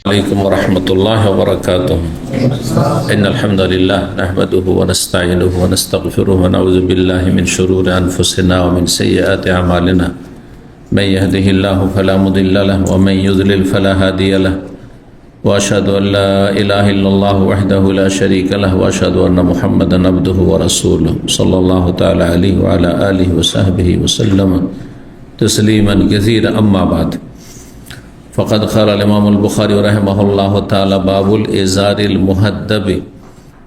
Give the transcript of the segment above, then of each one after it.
عليكم ورحمة الله وبركاته. إن الحمد لله نحمده ونستعينه ونستغفره ونعوذ بالله من شرور أنفسنا ومن سيئات أعمالنا. من يهده الله فلا مضل له ومن يضلل فلا هادي له. وأشهد أن لا إله إلا الله وحده لا شريك له وأشهد أن محمدا عبده ورسوله صلى الله تعالى عليه وعلى آله وصحبه وسلم تسليما كثيرا. أما بعد، فقد قال الإمام البخاري رحمه الله تعالى: باب الإزار المهدب.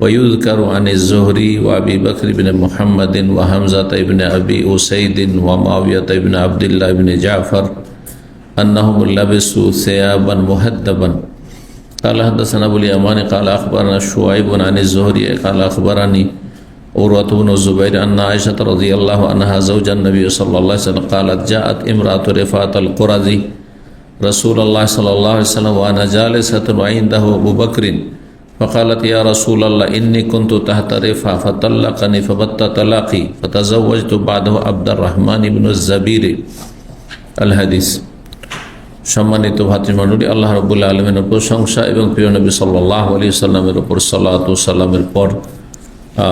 ويذكر عن الزهري وأبي بكر بن محمد وحمزة بن أبي أسيد ومعاوية بن عبد الله بن جعفر أنهم لبسوا ثيابا مهدبا. قال حدثنا أبو اليمان قال أخبرنا شعيب عن الزهري قال أخبرني عروة بن الزبير أن عائشة رضي الله عنها زوج النبي صلى الله عليه وسلم قالت: جاءت امرأة رفاعة القرظي رسول الله صلى الله عليه وسلم وأنا جالسة وعنده أبو بكر فقالت: يا رسول الله إني كنت تحت رفاعة فطلقني فبت طلاقي فتزوجت بعده عبد الرحمن بن الزبير। الحديث। সম্মানিত ভাতৃমণ্ডলী, আল্লাহ রাব্বুল আলামিনের প্রশংসা এবং প্রিয় নবী সাল্লাল্লাহু আলাইহি সাল্লামের উপর সালাত ও সালামের পর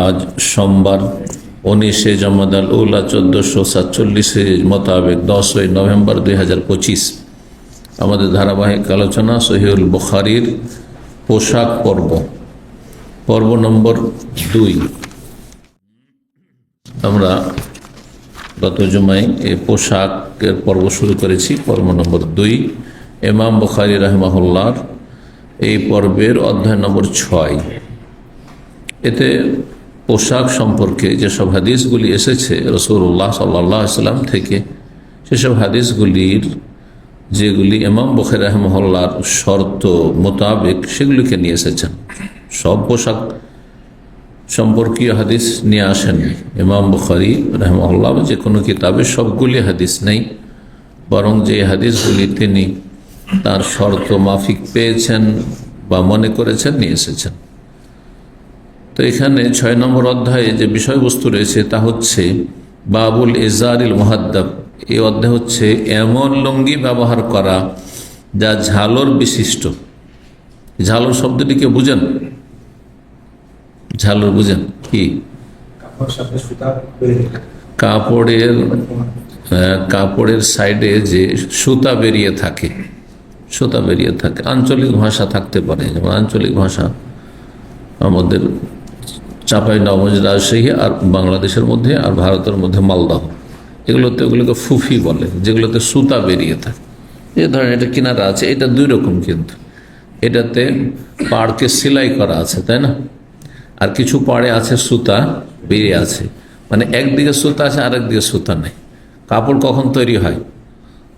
আজ সোমবার 19 জমাদাল উলা 1447 মোতাবেক 10 নভেম্বর 2025 আমাদের ধারাবাহিক আলোচনা সহিহুল বুখারীর পোশাক পর্ব নম্বর 2। আমরা গত জুমায় এই পোশাকের পর্ব শুরু করেছি, পর্ব নম্বর 2। ইমাম বুখারী রাহিমাহুল্লাহর এই পর্বের অধ্যায় নম্বর 6। এতে পোশাক সম্পর্কে যেসব হাদিসগুলি এসেছে রাসূলুল্লাহ সাল্লাল্লাহু আলাইহি ওয়াসাল্লাম থেকে, সেসব হাদিসগুলির যেগুলি ইমাম বুখারী রাহিমাহুল্লাহর শর্ত মোতাবেক সেগুলিকে নিয়ে এসেছেন। সব পোশাক সম্পর্কীয় হাদিস নিয়ে আসেন ইমাম বুখারী রাহিমাহুল্লাহ। যে কোনো কিতাবে সবগুলি হাদিস নেই, বরং যে হাদিসগুলি তিনি তার শর্ত মাফিক পেয়েছেন বা মনে করেছেন নিয়ে এসেছেন। তো এখানে 6 নম্বর অধ্যায়ে যে বিষয়বস্তু রয়েছে তা হচ্ছে বাবুল ইজারিল মুহাদ্দাব। এই অধ্যায় হচ্ছে এমন লুঙ্গি ব্যবহার করা যা ঝালর বিশিষ্ট। ঝালর শব্দটিকে বুঝেন? ঝালর বুঝেন কি? কাপড়ের সাইডে যে সুতা বেরিয়ে থাকে, আঞ্চলিক ভাষা থাকতে পারে। যেমন আঞ্চলিক ভাষা আমাদের চাঁপাইনবাবগঞ্জ, রাজশাহী আর বাংলাদেশের মধ্যে আর ভারতের মধ্যে মালদহ, ওগুলোকে ফুফি বলে, যেগুলোতে সুতা বেরিয়ে থাকে। এ ধরেন এটা কিনারা আছে, এটা 2 রকম, কিন্তু এটাতে পাড়কে সেলাই করা আছে, তাই না? আর কিছু পাড়ে আছে সুতা বেরিয়ে আছে, মানে একদিকে সুতা আছে আর একদিকে সুতা নেই। কাপড় কখন তৈরি হয়?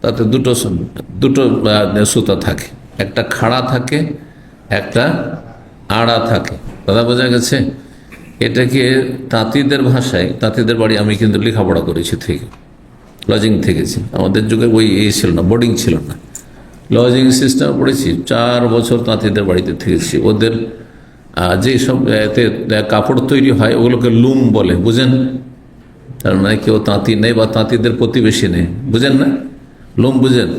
তাতে দুটো সুতা থাকে, একটা খাড়া থাকে, একটা আড়া থাকে। কথা বোঝা গেছে? এটাকে তাঁতিদের ভাষায়, তাঁতিদের বাড়ি আমি কিন্তু লেখাপড়া করেছি, থেকে লজিং থেকেছি। আমাদের যুগে ওই ছিল না, বোর্ডিং ছিল না, লজিং সিস্টেম পড়েছি। 4 বছর তাঁতিদের বাড়িতে থেকেছি। ওদের যে সব এতে কাপড় তৈরি হয় ওগুলোকে লুম বলে, বুঝেন? তার মানে কেউ তাঁতি নেই বা তাঁতিদের প্রতিবেশী নেই, বুঝেন না? লুম বুঝেন?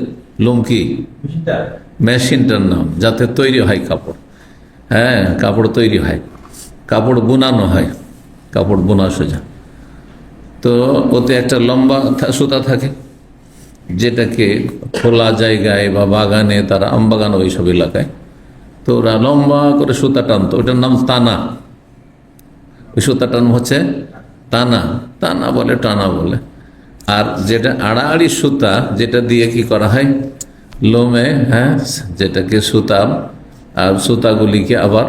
লুম কি? মেশিনটার নাম, যাতে তৈরি হয় কাপড়। হ্যাঁ, কাপড় তৈরি হয়, কাপড় বোনানো হয়, কাপড় বোনা সোজা। তো ওতে একটা লম্বা সুতা থাকে, যেটাকে খোলা জায়গায় বা বাগানে, তারা আমবাগান ওইসব এলাকায়, তো ওরা লম্বা করে সুতা টানতো, ওটার নাম তানা। ওই সুতাটার নাম হচ্ছে টানা বলে। আর যেটা আড়াআড়ি সুতা, যেটা দিয়ে কি করা হয় লোমে, হ্যাঁ, যেটাকে সুতাগুলিকে আবার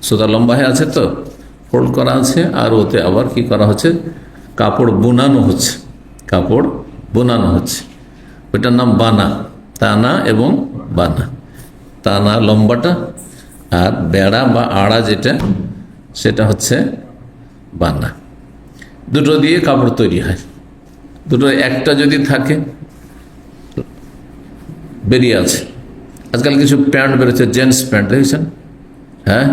সুতা লম্বা হয়ে আছে, তো ফোল্ড করা আছে, আর ওতে আবার কি করা হচ্ছে, কাপড় বোনানো হচ্ছে। ওইটার নাম বানা। টানা এবং বানা। টানা লম্বাটা, আর বেড়া বা আড়া যেটা, সেটা হচ্ছে বানা। দুটো দিয়ে কাপড় তৈরি হয়। দুটো একটা যদি থাকে, বেরিয়ে আছে। আজকাল কিছু প্যান্ট বেরোচ্ছে, জেন্টস প্যান্ট, দেখেছেন? হ্যাঁ,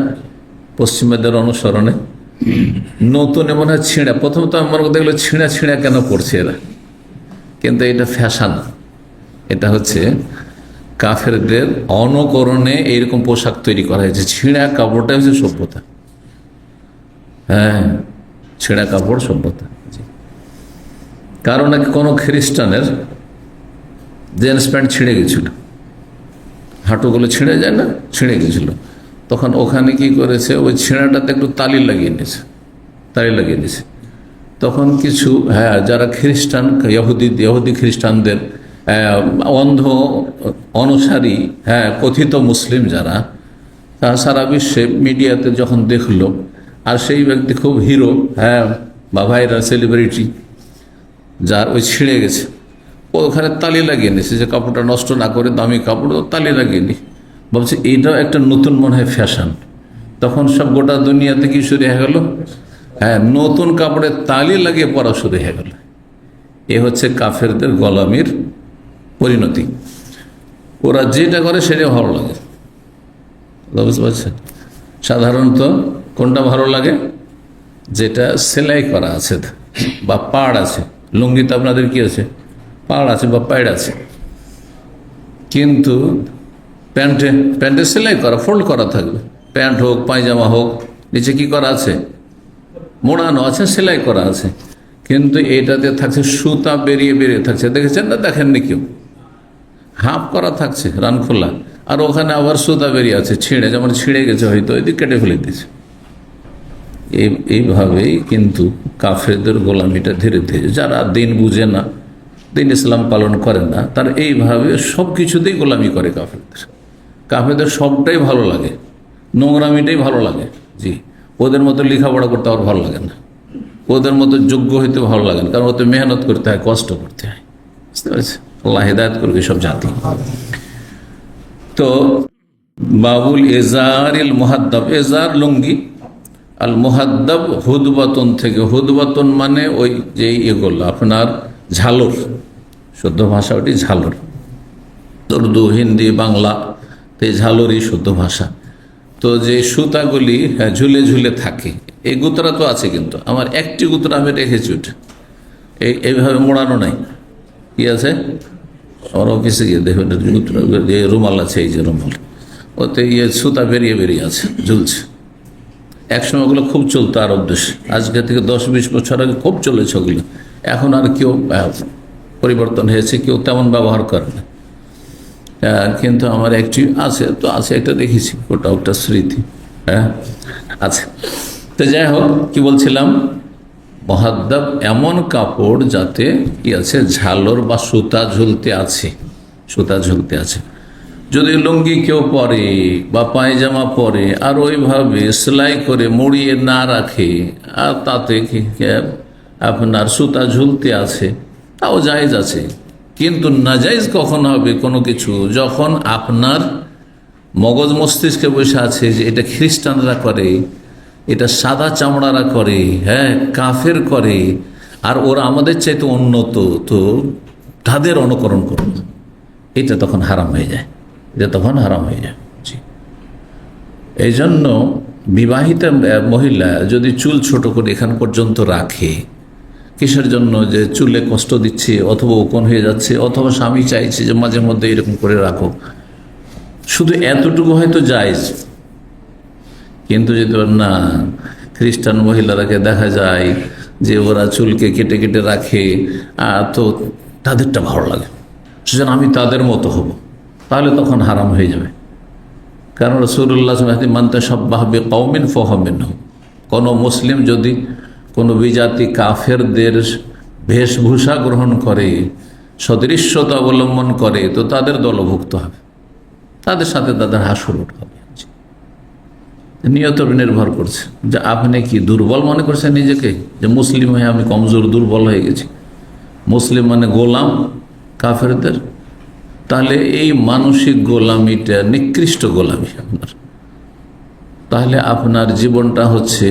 পশ্চিমাদের অনুসরণে নতুন এমন হয় ছিঁড়া। প্রথমত আমার দেখলো ছিঁড়া কেন পড়ছে এরা, কিন্তু এটা ফ্যাশন। এটা হচ্ছে কাফেরদের অনুকরণে এইরকম পোশাক তৈরি করা হয়েছে। ছিঁড়া কাপড়টা হচ্ছে সভ্যতা। হ্যাঁ, ছেঁড়া কাপড় সভ্যতা। কারণ নাকি কোনো খ্রিস্টানের জিন্স প্যান্ট ছিঁড়ে গেছিল, হাঁটুগুলো ছিঁড়ে যায় না, ছিঁড়ে গেছিল। তখন ওখানে কি করেছে, ওই ছেঁড়াটাতে একটু তালি লাগিয়ে নিয়েছে। তখন কিছু যারা খ্রিস্টান ইহুদি খ্রিস্টানদের অন্ধ অনুসারী, কথিত মুসলিম যারা, তা সারা বিশ্বে মিডিয়াতে যখন দেখলো, আর সেই ব্যক্তি খুব হিরো, বা ভাইরাল সেলিব্রিটি, যার ওই ছিঁড়ে গেছে, ওখানে তালি লাগিয়ে নিয়েছে যে কাপড়টা নষ্ট না করে দামি কাপড় তালি লাগিয়ে নি। বলছে এইটাও একটা নতুন মনে হয় ফ্যাশন। তখন সব গোটা দুনিয়াতে কি শুরু হয়ে গেল, নতুন কাপড়ে তালি লাগিয়ে পরা শুরু হয়ে গেল। এ হচ্ছে কাফেরদের গোলামির পরিণতি। ওরা যেটা করে সেটাই ভালো লাগে, বুঝতে পারছেন? সাধারণত কোনটা ভালো লাগে? যেটা সেলাই করা আছে বা পাড় আছে। লুঙ্গিতে আপনাদের কি আছে? পাড় আছে বা পাড় আছে। কিন্তু প্যান্টে সেলাই করা, ফোল্ড করা থাকবে। প্যান্ট হোক, পায়জামা হোক, নিচে কি করা আছে? মোড়ানো আছে, সেলাই করা আছে। কিন্তু এটাতে থাকছে সুতা বেরিয়ে থাকছে। দেখেছেন না? দেখেননি কেউ? হাফ করা থাকছে, রান খোলা, আর ওখানে আবার সুতা বেরিয়ে আছে ছিঁড়ে, যেমন ছিঁড়ে গেছে হয়তো, এদিকে কেটে ফেলে দিয়েছে। এইভাবেই কিন্তু কাফেরদের গোলামিটা ধীরে ধীরে, যারা দিন বুঝে না, দিন ইসলাম পালন করে না, তারা এইভাবে সব কিছুতেই গোলামি করে। কাফেরদের সবটাই ভালো লাগে, নোংরামিটাই ভালো লাগে। জি, ওদের মতো লেখাপড়া করতে আর ভালো লাগে না, ওদের মতো যোগ্য হইতে ভালো লাগে না, কারণ ওতে মেহনত করতে হয়, কষ্ট করতে হয়। বুঝতে পারছি? আল্লাহ হেদায়েত করবে সব জাতি। তো বাবুল এজারিল মুহাদ্দাব, এজার লুঙ্গি, আল মুহাদ্দাব হুদবাতন থেকে। হুদবাতন মানে ওই যে এগুলো আপনার ঝালর, শুদ্ধ ভাষা ওটি ঝালর। উর্দু, হিন্দি, বাংলা ঝালরই শুদ্ধ ভাষা। তো যে সুতাগুলি ঝুলে ঝুলে থাকে, এই গুতরা তো আছে, কিন্তু আমার একটি গুতরা আমি রেখেছি, ওটা এইভাবে মোড়ানো নাই। কি আছে? আমার অফিসে গিয়ে দেখবেন যে রুমাল আছে, এই যে রুমাল, ওতে সুতা বেরিয়ে আছে, ঝুলছে। একসময় ওগুলো খুব চলতো আরব দেশে, আজকে থেকে 10-20 বছর আগে খুব চলেছে ওগুলো। এখন আর কেউ, পরিবর্তন হয়েছে, কেউ তেমন ব্যবহার করে না। কিন্তু আমার একটি আছে, তো আছে, একটা দেখেছি, ওটা স্মৃতি আছে। তো যাই হোক, কি বলছিলাম, মুহাদ্দাব এমন কাপড় যাতে কি আছে, ঝালর বা সুতা ঝুলতে আছে। যদি লুঙ্গি কেউ পরে বা পায়জামা পরে আর ওইভাবে সেলাই করে মুড়িয়ে না রাখে, আর তাতে আপনার সুতা ঝুলতে আছে, তাও জায়েজ আছে। কিন্তু নাজায়েজ কখন হবে কোনো কিছু? যখন আপনার মগজ মস্তিষ্কে বসে আছে যে এটা খ্রিস্টানরা করে, এটা সাদা চামড়ারা করে, কাফের করে, আর ওরা আমাদের চাইতে উন্নত, তো তাদের অনুকরণ করুন, এটা তখন হারাম হয়ে যায়। এই জন্য বিবাহিতা মহিলা যদি চুল ছোট করে এখান পর্যন্ত রাখে, কিসের জন্য? যে চুলে কষ্ট দিচ্ছে, অথবা ওকন হয়ে যাচ্ছে, অথবা স্বামী চাইছে যে মাঝে মধ্যে এরকম করে রাখো, শুধু এতটুকু হয়তো জায়েজ। কিন্তু যদি না, খ্রিস্টান মহিলারাকে দেখা যায় যে ওরা চুলকে কেটে কেটে রাখে, তো তাদেরটা ভালো লাগে, সেজন্য আমি তাদের মতো হব, তাহলে তখন হারাম হয়ে যাবে। কারণ রাসূলুল্লাহ মানতে সাব্বাহ বিকওমিন ফাহুয়া মিনহুম, কোনো মুসলিম যদি কোনো বিজাতি কাফেরদের বেশভূষা গ্রহণ করে, সদৃশ্যতা অবলম্বন করে, তো তাদের দলভুক্ত হবে, তাদের সাথে তাদের হাসর হবে। নিয়ত নির্ভর করছে যে আপনি কি দুর্বল মনে করছেন নিজেকে, যে মুসলিম হয়ে আমি কমজোর দুর্বল হয়ে গেছি, মুসলিম মানে গোলাম কাফেরদের, তাহলে এই মানসিক গোলামিটা নিকৃষ্ট গোলামি আপনার। তাহলে আপনার জীবনটা হচ্ছে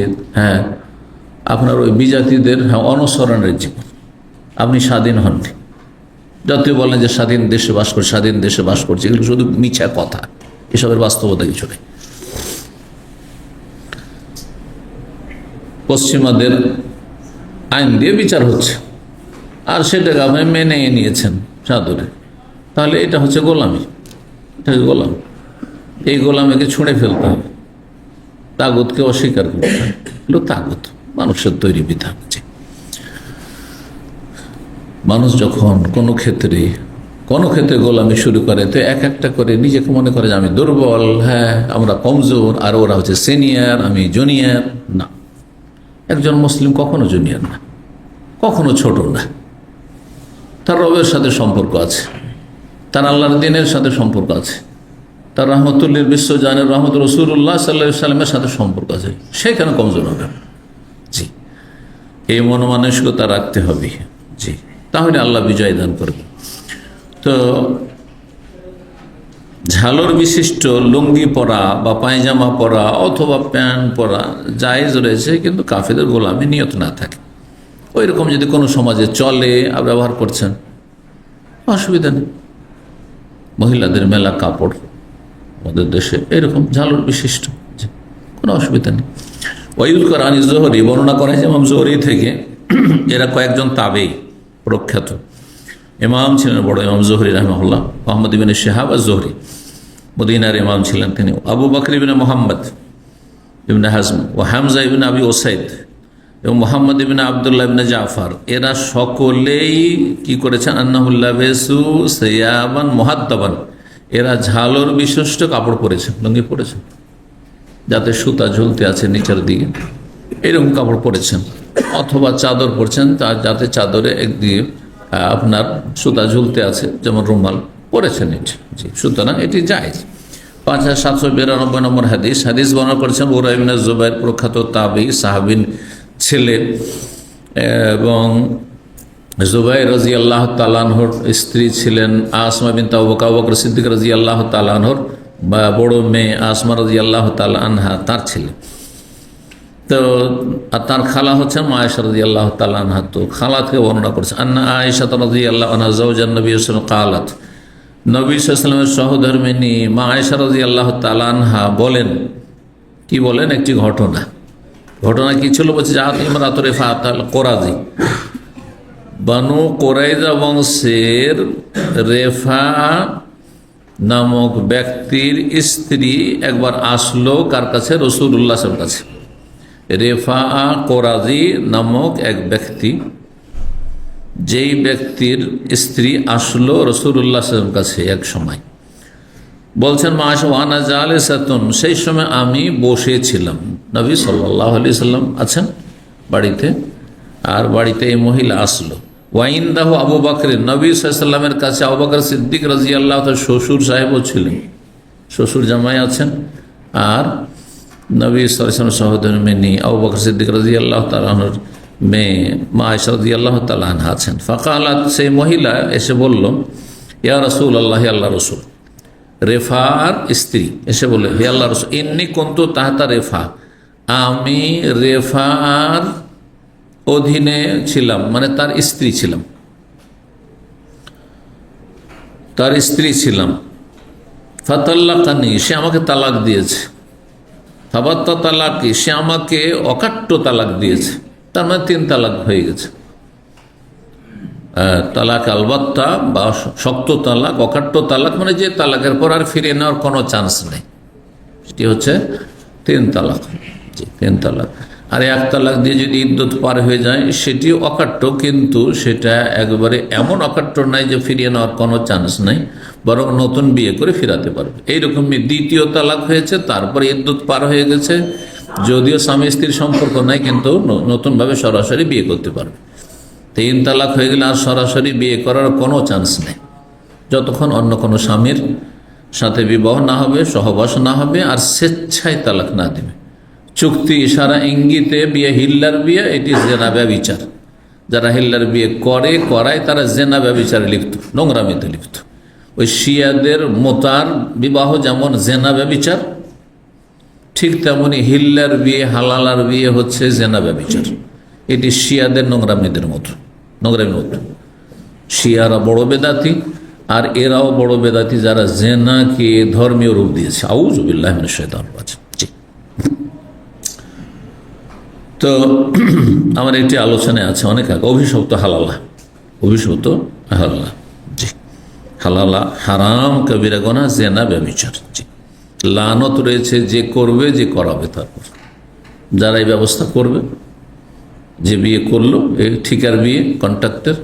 আপনার ওই বিজাতিদের অনুসরণের জীবন, আপনি স্বাধীন হননি। যতই বলেন যে স্বাধীন দেশে বাস করছে, এগুলো শুধু মিছা কথা, এসবের বাস্তবতা কিছু নেই। পশ্চিমাদের আইন দিয়ে বিচার হচ্ছে, আর সেটাকে আপনি মেনে নিয়েছেন সাদরে, তাহলে এটা হচ্ছে গোলামি। গোলাম, এই গোলামকে ছুঁড়ে ফেলতে হবে, তাগুতকে অস্বীকার করতে হবে। এগুলো তাগুত, মানুষের তৈরি বিধান। মানুষ যখন কোনো ক্ষেত্রে গোলামি শুরু করে, তো এক একটা করে নিজেকে মনে করে যে আমি দুর্বল, হ্যাঁ আমরা কমজোর, আর ওরা হচ্ছে সিনিয়র, আমি জুনিয়র। না, একজন মুসলিম কখনো জুনিয়র না, কখনো ছোট না। তার রবের সাথে সম্পর্ক আছে, তার আল্লাহর দিনের সাথে সম্পর্ক আছে, তার রহমতুল্লিল বিশ্বজানের রহমত রসুল্লাহ সাল্লাল্লাহু আলাইহি সাল্লামের সাথে সম্পর্ক আছে, সেখানে কমজোর হবে। জি, এই মনোমানসিকতা রাখতে হবে। জি, তাহলে আল্লাহ বিজয় দান করবে। তো ঝালর বিশিষ্ট লুঙ্গি পরা বা পায়জামা পরা অথবা প্যান্ট পরা জায়েজ রয়েছে, কিন্তু কাফেরদের গোলামি নিয়ত না থাকে। ওই রকম যদি কোনো সমাজে চলে আর ব্যবহার করছেন, অসুবিধা নেই। মহিলাদের মেলা কাপড় আমাদের দেশে এরকম ঝালর বিশিষ্ট, কোনো অসুবিধা নেই। ওয়াইল কোরআন জোহরি বর্ণনা করা হয়েছে ইমাম জোহরি থেকে। এরা কয়েকজন তাবেই প্রখ্যাত ইমাম ছিলেন, বড় ইমাম জোহরি রাহমাহুল্লাহ, মুহাম্মদ ইবনে শিহাব আজ-জোহরি, মদিনার ইমাম ছিলেন তিনি। আবু বকর ইবনে মুহাম্মদ ইবনে হাজম ও হামজা ইবনে আবি ওসাইদ এবং মোহাম্মদ ইবনে আবদুল্লাহ ইবনে জাফর, এরা সকলেই কি করেছেন, আন্নাহুল্লাহ বেসু সিয়াবান মুহাদ্দাবান, এরা ঝালর বিশিষ্ট কাপড় পরেছেন, লুঙ্গি পরেছেন, যাতে সুতা ঝুলতে আছে নিচের দিকে, এরকম কাপড় পরেছেন। অথবা চাদর পরছেন, যাতে চাদরে একদিকে আপনার সুতা ঝুলতে আছে, যেমন রুমাল পরেছেন এটি। জি, সুতরাং এটি জায়েজ। 5792 নম্বর হাদিস বর্ণনা করেছেন উরা ইবনে জুবাইর, প্রখ্যাত তাবী সাহাবীর ছেলে, এবং জুবাইর রাদিয়াল্লাহু তাআলা আনহুর স্ত্রী ছিলেন আসমা বিনত আবু বকর সিদ্দিক রাদিয়াল্লাহু তাআলা আনহুর বড় মেয়ে আসমা রাদিয়াল্লাহু তাআলা আনহা তার ছেলে। তো আর তার খালা হচ্ছেন মা আয়েশা রাদিয়াল্লাহু তাআলা আনহা। তো খালা থেকে বর্ণনা করছে, আন্না আয়েশা রাদিয়াল্লাহু আনহা যাওজান নবী সাল্লাল্লাহু আলাইহি ওয়াসাল্লাম কালাত, নবী সাল্লাল্লাহু আলাইহি ওয়াসাল্লামের সহধর্মিণী মা আয়েশা রাদিয়াল্লাহু তাআলা আনহা বলেন, কি বলেন, একটি ঘটনা কি ছিল বলছে, জাহাত ইমরাতু রিফাত আল কোরাজি, বানু কোরাইজা বংশের রেফা নামক ব্যক্তির স্ত্রী একবার আসলো কার কাছে, রাসূলুল্লাহ সাল্লাল্লাহু আলাইহি ওয়াসাল্লামের কাছে। রেফা কোরাজি নামক এক ব্যক্তি, যেই ব্যক্তির স্ত্রী আসলো রাসূলুল্লাহ সাল্লাল্লাহু আলাইহি ওয়াসাল্লামের কাছে এক সময়, বলছেন মা আয়েশা ওয়ানা জালিসাতুন, সেই সময় আমি বসেছিলাম, নবী সাল্লাল্লাহু আলাইহি ওয়াসাল্লাম আছেন বাড়িতে, আর বাড়িতে এই মহিলা আসলো। ওয়াইন্দাহু আবু বকর, নবী সাল্লাল্লাহু আলাইহি ওয়াসাল্লামের কাছে আবু বকর সিদ্দিক রাদিয়াল্লাহু তাআলা শ্বশুর সাহেবও ছিলেন, শ্বশুর জামাই আছেন, আর নবী সাল্লাল্লাহু আলাইহি ওয়াসাল্লাম সহধর্মিণী আবু বকর সিদ্দিক রাদিয়াল্লাহু তাআলা আনহুর মেয়ে মা আয়েশা রাদিয়াল্লাহু তাআলা আনহা আছেন। ফাকালাত, সেই মহিলা এসে বলল, ইয়া রাসূলুল্লাহ, হে আল্লাহর রাসূল, রেফার স্ত্রী এসে বলে, হে আল্লাহর রাসূল, ইন্নী কুনতু তাহতা রেফা, আমি রেফার অধীনে ছিলাম, মানে তার স্ত্রী ছিলাম, ফাতাল্লাকানি, সে আমাকে তালাক দিয়েছে, ফাবাত্তা তালাকি, সে আমাকে অকাট্য তালাক দিয়েছে, তার মানে 3 তালাক হয়ে গেছে। তালাক আলবাত্তা বা শক্ত তালাক, অকাট্য তালাক মানে যে তালাকের পর আর ফিরে নেওয়ার কোনো চান্স নেই, সেটি হচ্ছে 3 তালাক। 3 তালাক। আর 1 তালাক দিয়ে যদি ইদ্যত পার হয়ে যায় সেটি অকাট্য, কিন্তু সেটা একবারে এমন অকাট্য নাই যে ফিরিয়ে নেওয়ার কোনো চান্স নাই, বরং নতুন বিয়ে করে ফিরাতে পারবে। এইরকমই 2য় তালাক হয়েছে, তারপরে ইদ্যত পার হয়ে গেছে, যদিও স্বামী স্ত্রীর সম্পর্ক নাই, কিন্তু নতুনভাবে সরাসরি বিয়ে করতে পারবে। 3 তালাক হয়ে গেলে আর সরাসরি বিয়ে করার কোনো চান্স নেই, যতক্ষণ অন্য কোনো স্বামীর সাথে বিবাহ না হবে, সহবাস না হবে, আর স্বেচ্ছায় তালাক না দেবে। চুক্তি ইশারা ইঙ্গিতে বিয়ে, হিল্লার বিয়ে, এটি জেনা ব্যভিচার। যারা হিল্লার বিয়ে করায় তারা জেনা ব্যভিচারে লিপ্ত, নোংরামিতে লিপ্ত। ওই শিয়াদের মোতার বিবাহ যেমন জেনা ব্যভিচার, ঠিক তেমনি হিল্লার বিয়ে, হালালার বিয়ে হচ্ছে জেনা ব্যভিচার। এটি শিয়াদের নোংরামিদের মতো। শিয়ারা বড় বেদাতি, আর এরাও বড় বেদাতি, যারা জেনাকে ধর্মীয় রূপ দিয়েছে। আউযু বিল্লাহি মিনাশ শাইতানির রাজিম। তো আমার একটি আলোচনায় আছে অনেক আগে, অভিশপ্ত হালালা। জি, হালালা হারাম কবিরা গুনাহ জিনা ব্যভিচার। লানত রয়েছে যে করবে, যে করাবে তারপর, যারা এই ব্যবস্থা করবে, যে বিয়ে করলো এই ঠিকার বিয়ে কন্ট্রাক্টের,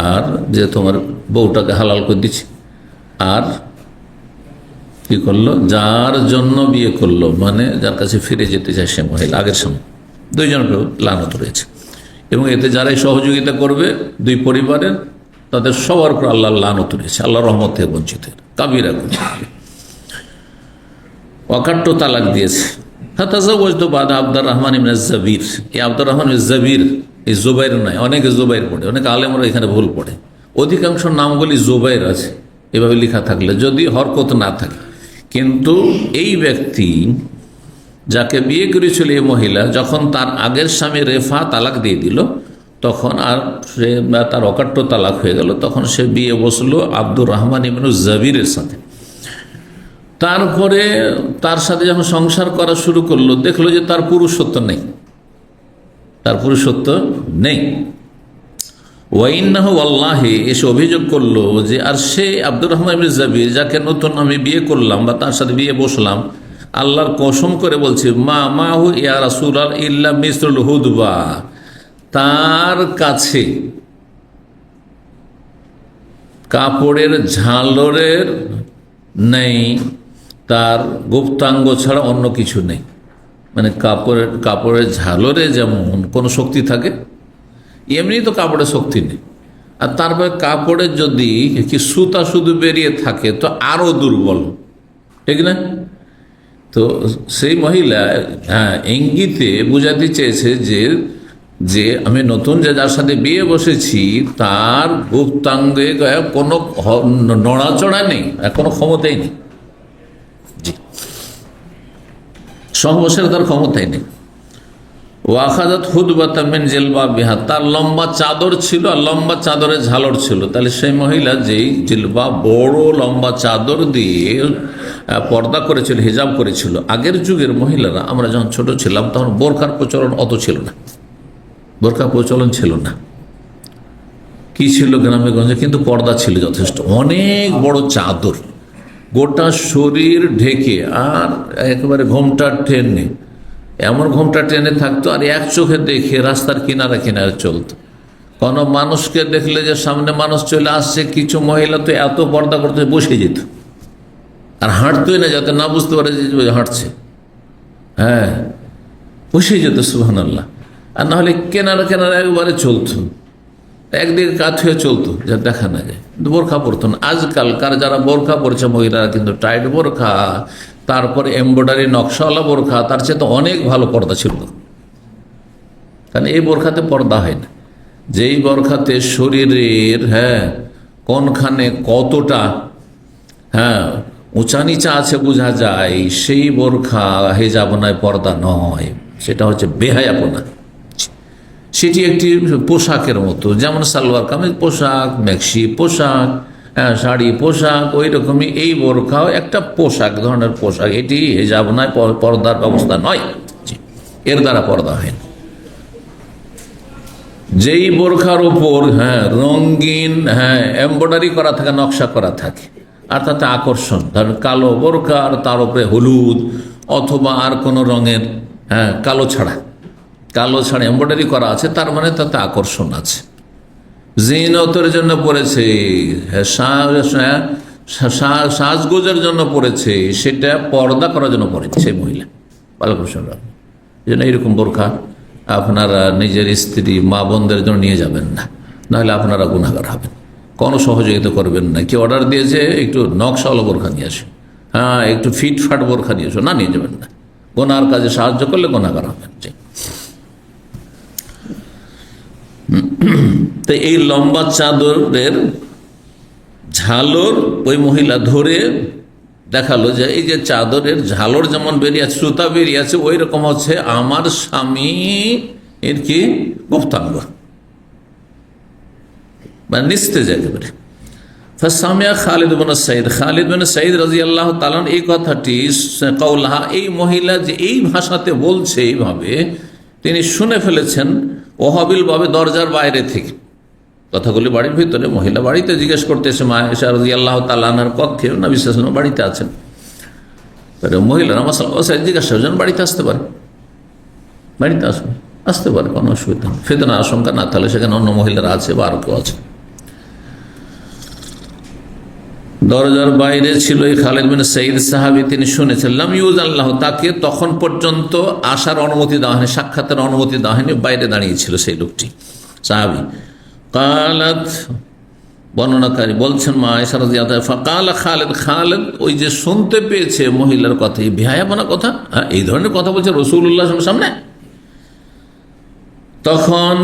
আর যে তোমার বউটাকে হালাল করে দিচ্ছে, আর কি করলো যার জন্য বিয়ে করলো, মানে যার কাছে ফিরে যেতে চায় সে মহিলা, আগের সময় দুইজনের লানত রয়েছে। এবং এতে যারাই সহযোগিতা করবে দুই পরিবারের, তাদের সবার উপর আল্লাহ লানত রয়েছে, আল্লাহ রহমত থেকে বঞ্চিত, কাবিরা গুনাহ। অকাট্য তালাক দিয়েছে। আব্দুর রহমান ইবনে জাবির, এই আব্দুর রহমান জাবির, এই জুবাইর নয়, অনেকে জুবাইর পড়ে, অনেক আলেমরা এখানে ভুল পড়ে। অধিকাংশ নামগুলি জুবাইর আছে এভাবে লেখা থাকলে, যদি হরকত না থাকে। কিন্তু এই ব্যক্তি যাকে বিয়ে করেছিল এই মহিলা, যখন তার আগের স্বামী রেফা তালাক দিয়ে দিল, তখন আর সে তার অকাট্য তালাক হয়ে গেল, তখন সে বিয়ে বসলো আব্দুর রহমান ইবনে জাবিরের সাথে। তারপরে তার সাথে যখন সংসার করা শুরু করলো, দেখলো যে তার পুরুষত্ব নেই, তার পুরুষত্ব নেই। ওয়াইন্নাহু আল্লাহি, এসে অভিযোগ করলো যে আর সে আব্দুর রহমান ইবনে জাবির, যাকে নতুন আমি বিয়ে করলাম বা তার সাথে বিয়ে বসলাম, আল্লাহর কসম করে বলছে, মা মাহু ইয়া রাসূলাল্লাহ ইল্লা মিসলুল হুদবা, তার কাছে কাপড়ের ঝালরের নেই, তার গুপ্তাঙ্গ ছাড়া অন্য কিছু নেই। মানে কাপড়ের ঝালরে যেমন কোনো শক্তি থাকে, এমনি তো কাপড়ের শক্তি নেই। আর তারপরে কাপড়ের যদি কি সুতা শুধু বেরিয়ে থাকে তো আরো দুর্বল, ঠিক না? তো সেই মহিলা ইঙ্গিতে বুঝাতে চেয়েছে যে আমি নতুন যার সাথে বিয়ে বসেছি তার গুপ্তাঙ্গে কোনো নড়াচড়া নেই, কোনো ক্ষমতাই নেই। জি, সহবসের তার ক্ষমতাই নেই। ওয়াখাদাত হুদবাতাম মিন জিলবাবিহা, তার লম্বা চাদর ছিল আর লম্বা চাদরের ঝালর ছিল। তাহলে সেই মহিলা যেই জিলবা, বড় লম্বা চাদর দিয়ে পর্দা করেছিল, হিজাব করেছিল। আগের যুগের মহিলারা, আমরা যখন ছোট ছিলাম তখন বোরখার প্রচলন অত ছিল না, বোরখা প্রচলন ছিল না। কি ছিল গ্রামে গঞ্জে, কিন্তু পর্দা ছিল যথেষ্ট। অনেক বড় চাদর, গোটা শরীর ঢেকে, আর একেবারে ঘোমটা টেনে, এমন ঘোমটা টেনে থাকতো, আর এক চোখে দেখে রাস্তার কিনারে কিনারে চলতো। কোনো মানুষকে দেখলে যে সামনে মানুষ চলে আসছে, কিছু মহিলা তো এত পর্দা করতে বসে যেত, আর হাঁটতোই না যাতে না বুঝতে পারে যে হাঁটছে। হ্যাঁ, বসে যেত, সুবহানাল্লাহ। আর নাহলে কেনারা কেনারা একবারে চলতো, একদিকে কাত হয়ে চলতো, যা দেখা না যায়। কিন্তু বোরখা পরতো না। আজকালকার যারা বোরখা পরছে মহিলারা কিন্তু টাইট বোরখা, তারপরে এমব্রয়ডারি নকশাওয়ালা বোরখা, তার চেয়ে তো অনেক ভালো পর্দা ছিল। কারণ এই বোরখাতে পর্দা হয় না। যেই বোরখাতে শরীরের কোনখানে কতটা উঁচা নিচা আছে বোঝা যায়, সেই বোরখা হেজাব নয়, পর্দা নয়, সেটা হচ্ছে বেহায়াপনা। সেটি একটি পোশাকের মতো, যেমন সালোয়ার কামিজ পোশাক, ম্যাক্সি পোশাক, শাড়ি পোশাক, ওই রকমই এই বোরখাও একটা পোশাক, ধরনের পোশাক। এটি হেজাব নয়, পর্দার ব্যবস্থা নয়, এর দ্বারা পর্দা হয় না। যেই বোরখার উপর রঙিন এমব্রয়ডারি করা থাকে, নকশা করা থাকে, আর তাতে আকর্ষণ, ধরেন কালো বোরখা আর তার উপরে হলুদ অথবা আর কোনো রঙের কালো ছাড়া এমব্রয়ডারি করা আছে, তার মানে তাতে আকর্ষণ আছে, জিনতের জন্য পড়েছে, সাজগোজের জন্য পড়েছে, সেটা পর্দা করার জন্য পড়েছে সেই মহিলা। এইরকম বোরখা আপনারা নিজের স্ত্রী মা বোনদের জন্য নিয়ে যাবেন না, নাহলে আপনারা গুনাহগার হবেন। কোনো সহযোগিতা করবেন না। কেউ অর্ডার দিয়েছে একটু নকশাওয়ালা বোরখা নিয়ে আসো, একটু ফিটফাট বোরখা নিয়ে আসো, না, নিয়ে যাবেন না। গুনার কাজে সাহায্য করলে গুনাহগার হবেন। তো এই লম্বা চাদরের ঝালর ওই মহিলা ধরে দেখালো যে এই যে চাদরের ঝালর যেমন বেরিয়ে আছে, সুতা বেরিয়ে আছে, ওই রকম হচ্ছে আমার স্বামী এর কি গুপ্তাঙ্গ, মানে নিস্তেজ একেবারে। ফাসামিয়া খালিদ বিন সাইদ রাদিয়াল্লাহু তাআলা এই কথাটি, কওলাহা, এই মহিলা যে এই ভাষাতে বলছে, এইভাবে তিনি শুনে ফেলেছেন, ওহাবিল ভাবে দরজার বাইরে থেকে। কথাগুলি বাড়ির ভিতরে, মহিলা বাড়িতে জিজ্ঞেস করতেছে মা আয়েশা রাদিয়াল্লাহু তাআলা আনহার পক্ষে, নবী সাল্লাল্লাহু আলাইহি ওয়াসাল্লাম বাড়িতে আছেন। মহিলারা মাসাল্লাহ জিজ্ঞাসা যেন বাড়িতে আসতে পারে, বাড়িতে আসতে পারে, কোনো অসুবিধা নেই। ফিতনা আশঙ্কা না থাকলে সেখানে অন্য মহিলারা আছে বা আরো কেউ আছে। দরজার বাইরে ছিল এই খালিদ বিন সাইদ সাহাবী, তিনি শুনেছেন লাম ইউজাল্লাহ, তাকে তখন পর্যন্ত আসার অনুমতি দেওয়া হয়নি, সাক্ষাতের অনুমতি দেওয়া হয়নি, বাইরে দাঁড়িয়েছিল সেই লোকটি সাহাবী। কালাত, বর্ণনাকারী বলছেন মা আয়েশা রাদিয়াল্লাহু তাআলা, ফাকালা খালিদ, খালিদ ওই যে শুনতে পেয়েছে মহিলার কথা, এই বেহায়াপনা কথা, এই ধরনের কথা বলছে রাসূলুল্লাহ সাল্লাল্লাহু আলাইহি ওয়াসাল্লাম সামনে, তখন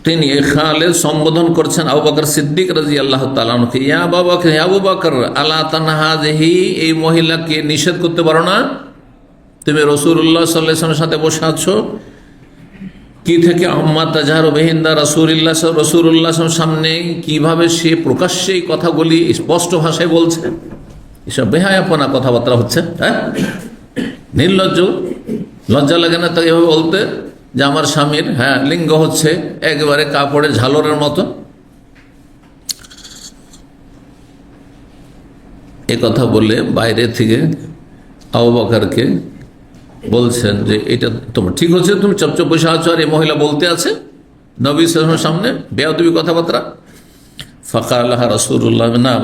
তিনি খালিদ সম্বোধন করছেন আবু বকর সিদ্দিক রাদিয়াল্লাহু তাআলা আনহুকে, ইয়া আবু বকর, হে আবু বকর, আলা তানহাযিহি, এই মহিলাকে নিষেধ করতে পারো না? তুমি রাসূলুল্লাহ সাল্লাল্লাহু আলাইহি ওয়াসাল্লামের সাথে বসে আছো, কি থেকে আম্মা তাজহারু বিহিন্দা রাসূলুল্লাহ, রাসূলুল্লাহ সামনে কিভাবে সে প্রকাশ্যে এই কথাগুলি স্পষ্ট ভাষায় বলছে, এসব বেহায়াপনা কথাবার্তা হচ্ছে। হ্যাঁ, নির্লজ্জ, লজ্জা লাগে না তাকে এভাবে বলতে যে আমার স্বামীর লিঙ্গ হচ্ছে একেবারে কাপড়ের ঝালরের মতো? এ কথা বলে বাইরে থেকে আবু বকরকে বলছেন যে এটা তোমার ঠিক হচ্ছে, তুমি চুপচাপ বসে আছো আর এই মহিলা বলতে আছে নবী সাল্লাল্লাহু আলাইহি ওয়াসাল্লামের সামনে বেয়াদবি কথাবার্তা। ফাকালাহা রাসূলুল্লাহ, না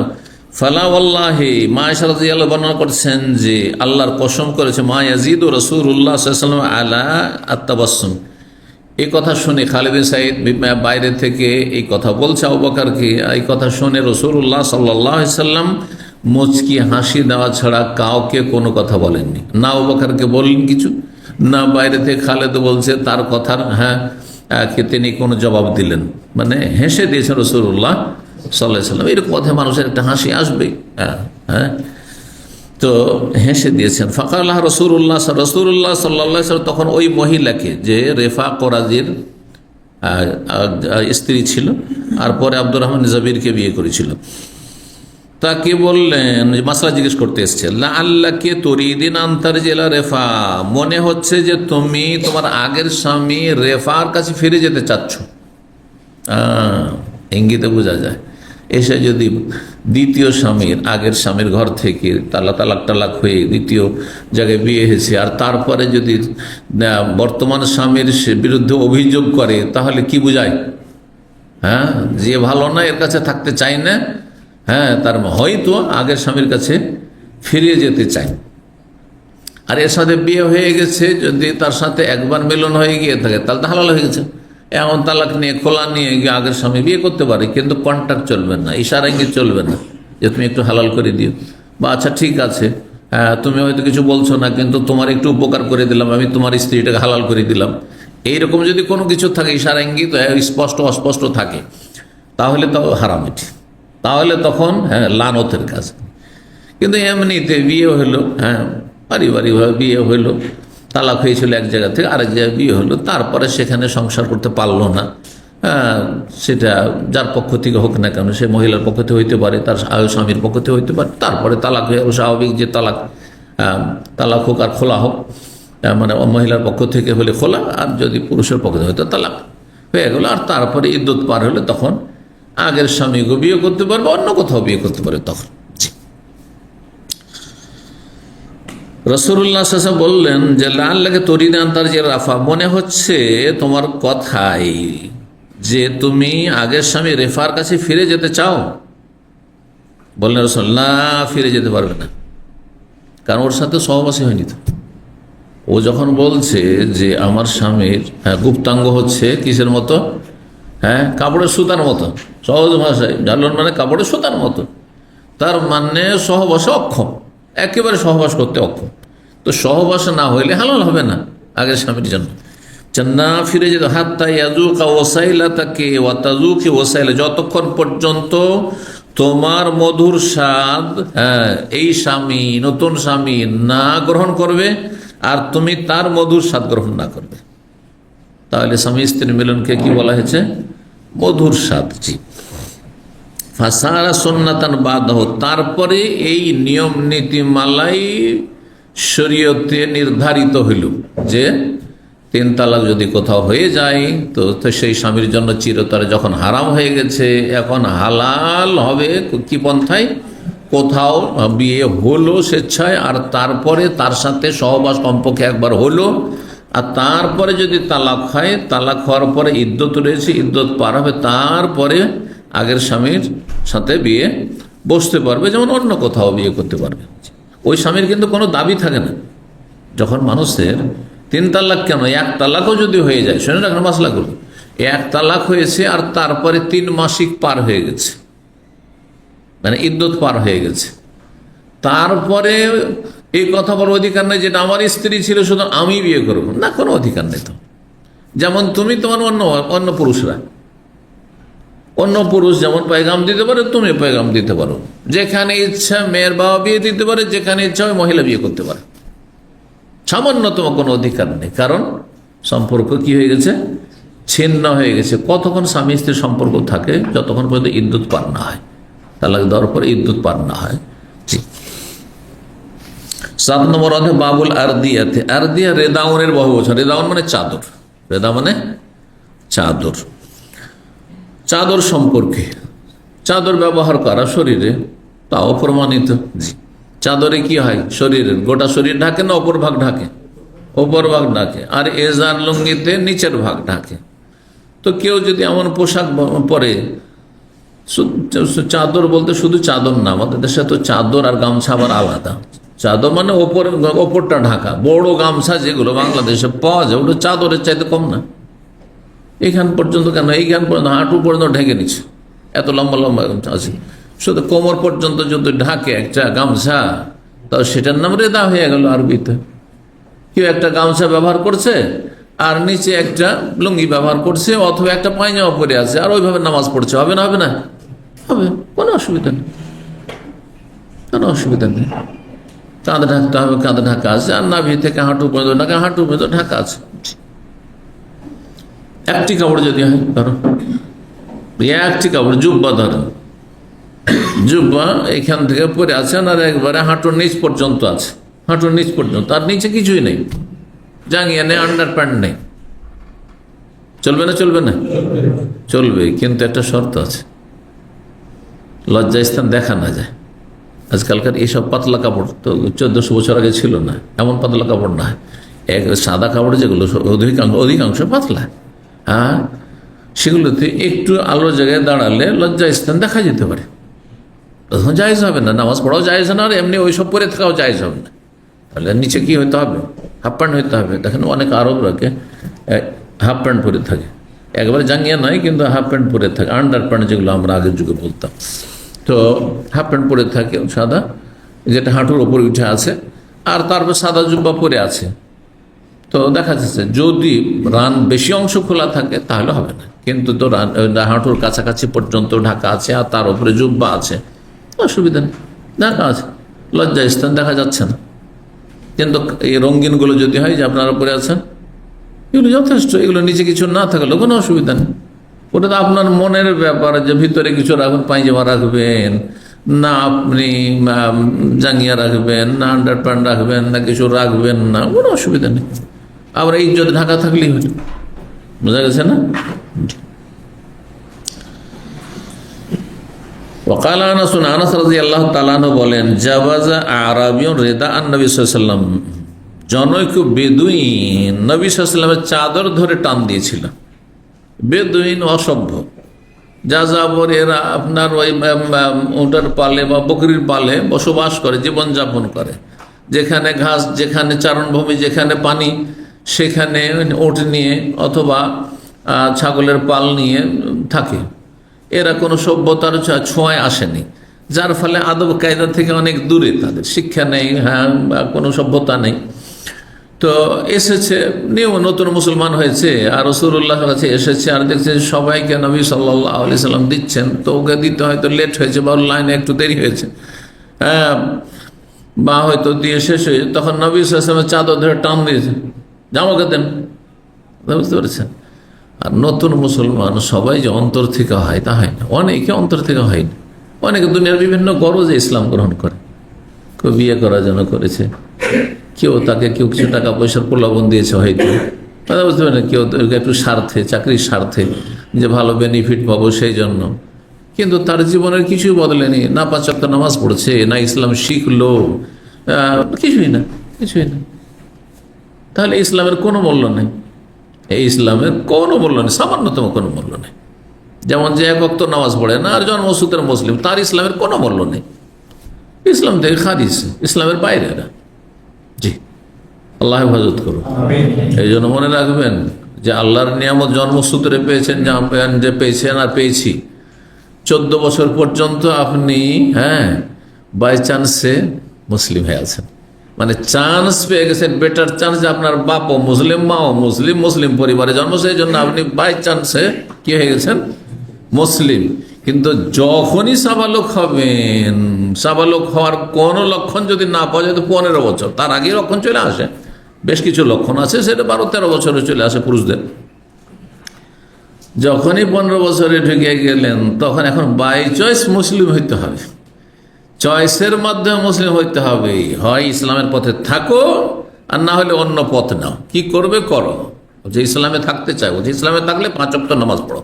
ফালা ওয়াল্লাহি, মা আয়েশা রাদিয়াল্লাহু বর্ণনা করছেন যে আল্লাহর কসম করেছে, মা ইয়াজিদু রাসূলুল্লাহ সাল্লাল্লাহু আলাইহি ওয়াসাল্লাম আলা আত-তাবাসসুম। এই কথা শুনে খালিদ বিন সাইদ বাইরে থেকে এই কথা বলছে আবু বকরকে, এই কথা শুনে রাসূলুল্লাহ সাল্লাল্লাহু আলাইহি ওয়াসাল্লাম মুচকি হাসি দেওয়া ছাড়া কাউকে কোনো কথা বলেননি, না আবু বকরকে বললেন কিছু, না বাইরে থেকে খালেদ বলছে তার কথার কে তিনি কোনো জবাব দিলেন, মানে হেসে দিয়েছেন রাসূলুল্লাহ সাল্লাল্লাহু আলাইহি ওয়াসাল্লাম। এরকম কথা মানুষের একটা হাসি আসবে, তো হেসে দিয়েছেন। ফাকালাহ রাসূলুল্লাহ সাল্লাল্লাহু আলাইহি ওয়াসাল্লাম, তখন ওই মহিলাকে যে রেফা কোরাজির স্ত্রী ছিল আর পরে আব্দুর রহমান জাবিরকে বিয়ে করেছিল, তাকে বললেন, মাসলা জিজ্ঞেস করতে এসছে, লাআল্লাকি তুরিদিন আন তারজিলা রেফা, মনে হচ্ছে যে তুমি তোমার আগের স্বামী রেফার কাছে ফিরে যেতে চাচ্ছ। ইঙ্গিতে বোঝা যায়, এসে যদি দ্বিতীয় স্বামীর, আগের স্বামীর ঘর থেকে তালাক হয়ে দ্বিতীয় জায়গায় বিয়ে হয়েছে, আর তারপরে যদি বর্তমান স্বামীর বিরুদ্ধে অভিযোগ করে, তাহলে কি বোঝায়? যে ভালো না, এর কাছে থাকতে চাই না, তার হয়তো আগের স্বামীর কাছে ফিরে যেতে চাই। আর এর সাথে বিয়ে হয়ে গেছে, যদি তার সাথে একবার মিলন হয়ে গিয়ে থাকে তাহলে তো হালাল হয়ে গেছে। এমন তালাক নিয়ে, খোলা নিয়ে গিয়ে আগের স্বামী বিয়ে করতে পারে, কিন্তু কন্ট্যাক্ট চলবে না, ইশারা ইঙ্গিত চলবে না যে তুমি একটু হালাল করে দিও, বা আচ্ছা ঠিক আছে তুমি হয়তো কিছু বলছো না, কিন্তু তোমার একটু উপকার করে দিলাম, আমি তোমার স্ত্রীটাকে হালাল করে দিলাম। এইরকম যদি কোনো কিছু থাকে, ইশারা ইঙ্গিত স্পষ্ট অস্পষ্ট থাকে, তাহলে তো হারাম এটি, তাহলে তখন লানতের কাজ। কিন্তু এমনিতে বিয়ে হলো, পারিবারিকভাবে বিয়ে হলো, তালাক হয়েছিল এক জায়গা থেকে আরেক জায়গায় বিয়ে হলো, তারপরে সেখানে সংসার করতে পারলো না, সেটা যার পক্ষ থেকে হোক না কেন, সে মহিলার পক্ষ থেকে হইতে পারে, তার স্বামীর পক্ষ থেকে হইতে পারে, তারপরে তালাক হয়ে স্বাভাবিক যে তালাক হোক আর খোলা হোক, মানে মহিলার পক্ষ থেকে হলে খোলা, আর যদি পুরুষের পক্ষ থেকে হয়তো তালাক হয়ে গেলো, আর তারপরে ইদ্যত পার হলে তখন আগের স্বামীকে বিয়ে করতে পারবে, অন্য কোথাও বিয়ে করতে পারে। তখন রাসূলুল্লাহ সাল্লাল্লাহু আলাইহি ওয়াসাল্লাম বললেন যে লাআল্লাকা তুরিদু আন তারজিআ রাফা, মনে হচ্ছে তোমার কথাই যে তুমি আগের স্বামী রেফার কাছে ফিরে যেতে চাও। বললেন রাসূল, না, ফিরে যেতে পারবে না, কারণ ওর সাথে সহবাসী হয়নি তো। ও যখন বলছে যে আমার স্বামীর গুপ্তাঙ্গ হচ্ছে কিসের মতো, কাপড়ের সুতার মতো, সহজ ভাষায় জানলেন, মানে কাপড়ের সুতার মতো, তার মানে সহবাসে অক্ষম, একেবারে সহবাস করতে অক্ষম। তো সহবাস না হইলে হালাল হবে না আগের স্বামীর জন্য। না ফিরে যেতে, হাত্তা ইয়াজুকা ওয়াসাইলাতাকে ওয়া তাজুকি ওয়াসাইলা, যতক্ষণ পর্যন্ত তোমার মধুর স্বাদ এই স্বামী, নতুন স্বামী না গ্রহণ করবে আর তুমি তার মধুর স্বাদ গ্রহণ না করবে, তাহলে স্বামী স্ত্রীর মিলনকে কি বলা হয়েছে? মধুর স্বাদ। জি, ফাসারা সুন্নাতান বাদাহ, তারপরে এই নিয়ম নীতিমালাই শরীয়তে নির্ধারিত হইল যে তিন তালাক যদি কোথাও হয়ে যায় তো সেই স্বামীর জন্য চিরতরে যখন হারাম হয়ে গেছে, এখন হালাল হবে কি পন্থায়? কোথাও বিয়ে হলো স্বেচ্ছায়, আর তারপরে তার সাথে সহবাস কমপক্ষে একবার হলো, আর তারপরে যদি তালাক হয়, তালাক হওয়ার পরে ইদ্যত রয়েছে, ইদ্যত পার হবে, তারপরে আগের স্বামীর সাথে বিয়ে বসতে পারবে, যেমন অন্য কোথাও বিয়ে করতে পারবে। ওই স্বামীর কিন্তু কোনো দাবি থাকে না। যখন মানুষের তিন তালাক, কেন এক তালাকও যদি হয়ে যায়, শুনে রাখেন মাসলাগুলো, এক তালাক হয়েছে আর তারপরে 3 মাসিক পার হয়ে গেছে, মানে ইদ্যত পার হয়ে গেছে, তারপরে এই কথা বলার অধিকার নেই যেটা আমার স্ত্রী ছিল শুধু আমি বিয়ে করবো না, কোনো অধিকার নেই তো। যেমন তুমি তোমার অন্য পুরুষরা, অন্য পুরুষ যেমন পয়গাম দিতে পারে, তুমি পয়গাম দিতে পারো। যেখানে ইচ্ছা মেয়ের বাবা বিয়ে দিতে পারে, যেখানে ইচ্ছা ওই মহিলা বিয়ে করতে পারে, সামান্যতম কোনো অধিকার নেই। কারণ সম্পর্ক কি হয়ে গেছে? ছিন্ন হয়ে গেছে। কতক্ষণ স্বামী স্ত্রীর সম্পর্ক থাকে? যতক্ষণ পর্যন্ত ইদ্যুৎ পার না হয়, তালাক দেওয়ার পরে ইদ্যুৎ পার না হয়। 7 নম্বর অধ্যায় বাবুল আরদিয়াতে। আরদিয়া রেদাউনের বহু বছর। রেদাউন মানে চাদর, রেদা মানে চাদর। চাদর সম্পর্কে, চাদর ব্যবহার করা শরীরে, তাও প্রমাণিত। চাদরে কি হয়? শরীরের গোটা শরীর ঢাকে না অপর ভাগ ঢাকে? অপর ভাগ ঢাকে। আর এজার লুঙ্গিতে নিচের ভাগ ঢাকে। তো কেউ যদি এমন পোশাক পরে, চাদর বলতে শুধু চাদর না, আমাদের দেশে তো চাদর আর গামছা আবার আলাদা। চাদর মানে ওপরটা ঢাকা। বড় গামছা যেগুলো বাংলাদেশে পাওয়া যায়, ওটা চাদরের চাইতে কম না। এইখান পর্যন্ত কেন, এইখান পর্যন্ত হাঁটু পর্যন্ত ঢেকে নিচ্ছে, এত লম্বা লম্বা গামছা আছে। শুধু কোমর পর্যন্ত যদি ঢাকে একটা গামছা, তাও সেটার নাম রেদা হয়ে গেল আরবিতে। কেউ একটা গামছা ব্যবহার করছে আর নিচে একটা লুঙ্গি ব্যবহার করছে, অথবা একটা পায়জামা পরে আছে আর ওইভাবে নামাজ পড়ছে, হবে না? হবে না? হবে, কোনো অসুবিধা নেই, কোনো অসুবিধা নেই। কাঁধ ঢাকতে হবে, কাঁধ ঢাকা আছে, আর নাভি থেকে হাঁটু পর্যন্ত ঢাকা, হাঁটু পর্যন্ত ঢাকা আছে। একটি কাপড় যদি হয়, ধরো একটি কাপড়, জুব্বা ধরো, জুব্বা এখান থেকে পরে আছেন আর একবারে হাঁটুর নিচ পর্যন্ত আছে, হাঁটুর নিচ পর্যন্ত, আর নিচে কিছুই নেই, জাঙ্গিয়া নেই, আন্ডার প্যান্ট নেই, চলবে না? চলবে না? চলবে, কিন্তু একটা শর্ত আছে, লজ্জাস্থান দেখা না যায়। আজকালকার এইসব পাতলা কাপড় তো 1400 বছর আগে ছিল না, এমন পাতলা কাপড় না। এক সাদা কাপড় যেগুলো অধিকাংশ পাতলা, হ্যাঁ, সেগুলোতে একটু আলোর জায়গায় দাঁড়ালে লজ্জাস্থান দেখা যেতে পারে, তখন জায়েজ হবে না, নামাজ পড়াও জায়েজ না, আর এমনি ওইসব পরে থাকাও জায়েজ হবে না। তাহলে নিচে কি হইতে হবে? হাফ প্যান্ট হইতে হবে। দেখেন অনেক আরবরাকে হাফ প্যান্ট পরে থাকে, একবারে জাঙ্গিয়া নয়, কিন্তু হাফ প্যান্ট পরে থাকে, আন্ডার প্যান্ট যেগুলো আমরা আগের যুগে বলতাম। তো হাফ প্যান্ট পরে থাকে সাদা, যেটা হাঁটুর ওপরে উঠে আছে, আর তারপর সাদা জুব্বা পরে আছে। তো দেখা যাচ্ছে যদি রান বেশি অংশ খোলা থাকে তাহলে হবে না, কিন্তু তো হাঁটুর কাছাকাছি পর্যন্ত ঢাকা আছে আর তার উপরে জুব্বা আছে, অসুবিধা নেই, ঢাকা আছে, লজ্জা স্থান দেখা যাচ্ছে না। কিন্তু এই রঙিনগুলো যদি হয় যে আপনারা পরে আছেন, এগুলো যথেষ্ট, এগুলো নিচে কিছু না থাকলেও কোনো অসুবিধা নেই। ওটা তো আপনার মনের ব্যাপার, যে ভিতরে কিছু রাখবেন, পায়জামা রাখবেন না, আপনি জাঙ্গিয়া রাখবেন না, আন্ডার প্যান্ট রাখবেন না, কিছু রাখবেন না, কোনো অসুবিধা নেই। আবার এই যদি ঢাকা থাকলেই হলো, বোঝা গেছে না? ওয়াকাল আনাস, আনাস রাদিয়াল্লাহু তাআলা আনহু বলেন, জাওয়াজা আরাবিয়ুন রিদা আন-নবী সাল্লাল্লাহু আলাইহি ওয়াসাল্লাম, জনৈক বেদুইন নবী সাল্লাল্লাহু আলাইহি ওয়াসাল্লামের চাদর ধরে টান দিয়েছিল। বেদুইন অসভ্য, যাযাবর, এরা আপনার ওই উটের পালে বা বকরির পালে বসবাস করে, জীবনযাপন করে, যেখানে ঘাস, যেখানে চারণভূমি, যেখানে পানি, সেখানে উট নিয়ে অথবা ছাগলের পাল নিয়ে থাকে। এরা কোনো সভ্যতার ছোঁয়ায় আসেনি, যার ফলে আদব কায়দা থেকে অনেক দূরে, তাদের শিক্ষা নেই, হ্যাঁ, বা কোনো সভ্যতা নেই। তো এসেছে, নিয়ম, নতুন মুসলমান হয়েছে আর রাসূলুল্লাহর কাছে এসেছে, আর দেখছে সবাইকে নবী সাল্লাল্লাহু আলাইহি সাল্লাম দিচ্ছেন, তো ওকে দিতে হয়তো লেট হয়েছে বা লাইনে একটু দেরি হয়েছে, হ্যাঁ, বা হয়তো দিয়ে শেষ হয়েছে, তখন নবী সাল্লাল্লাহু আলাইহি ওয়াসাল্লাম চাদর ধরে টান দিয়েছে, জামাকে দেন, বুঝতে পেরেছেন? আর নতুন মুসলমান সবাই যে অন্তর থেকে হয় তা হয় না, অনেকে অন্তর থেকে হয়নি, অনেকে দুনিয়ার বিভিন্ন গরজে ইসলাম গ্রহণ করে, কেউ বিয়ে করার জন্য করেছে, কেউ তাকে কেউ কিছু টাকা পয়সার প্রলোভন দিয়েছে হয়তো, কথা বুঝতে পারেন, কেউ একটু স্বার্থে, চাকরির স্বার্থে, যে ভালো বেনিফিট পাবো সেই জন্য, কিন্তু তার জীবনের কিছুই বদলেনি। না 5 ওয়াক্ত নামাজ পড়ছে, না ইসলাম শিখলো, কিছুই না, কিছুই না। তাহলে ইসলামের কোনো মূল্য নেই, এই ইসলামের কোনো মূল্য নেই, সামান্যতম কোনো মূল্য নেই। যেমন যে 1 ওয়াক্ত নামাজ পড়ে না আর জন্মসূত্রের মুসলিম, তার ইসলামের কোনো মূল্য নেই, ইসলাম থেকে খারিজ, ইসলামের বাইরে এরা। জি, আল্লাহ হেফাজত করুন। এই জন্য মনে রাখবেন যে আল্লাহর নিয়ামত জন্মসূত্রে পেয়েছেন, যে পেয়েছেন আর পেয়েছি। 14 বছর পর্যন্ত আপনি বাই চান্সে মুসলিম হয়ে আছেন, মানে চান্স পেয়ে গেছেন, বেটার চান্স, যে আপনার বাপও মুসলিম, মাও মুসলিম, মুসলিম পরিবারে জন্ম, সেই জন্য আপনি বাই চান্সে কি হয়ে গেছেন, মুসলিম। কিন্তু যখনই সাবালক হবেন, সাবালক হওয়ার কোন লক্ষণ যদি না পাওয়া যায় তো 15 বছর, তার আগে লক্ষণ চলে আসে। বেশ কিছু লক্ষণ আছে, সেটা 12-13 বছরে চলে আসে পুরুষদের। যখনই 15 বছরে ঢুকে গেলেন, তখন এখন বাই চয়েস মুসলিম হইতে হবে, চয়েসের মাধ্যমে মুসলিম হইতে হবে। হয় ইসলামের পথে থাকো, আর না হলে অন্য পথ নাও। কি করবে করো, যে ইসলামে থাকতে চাই, বলছে ইসলামে থাকলে 5 ওয়াক্ত নামাজ পড়ো।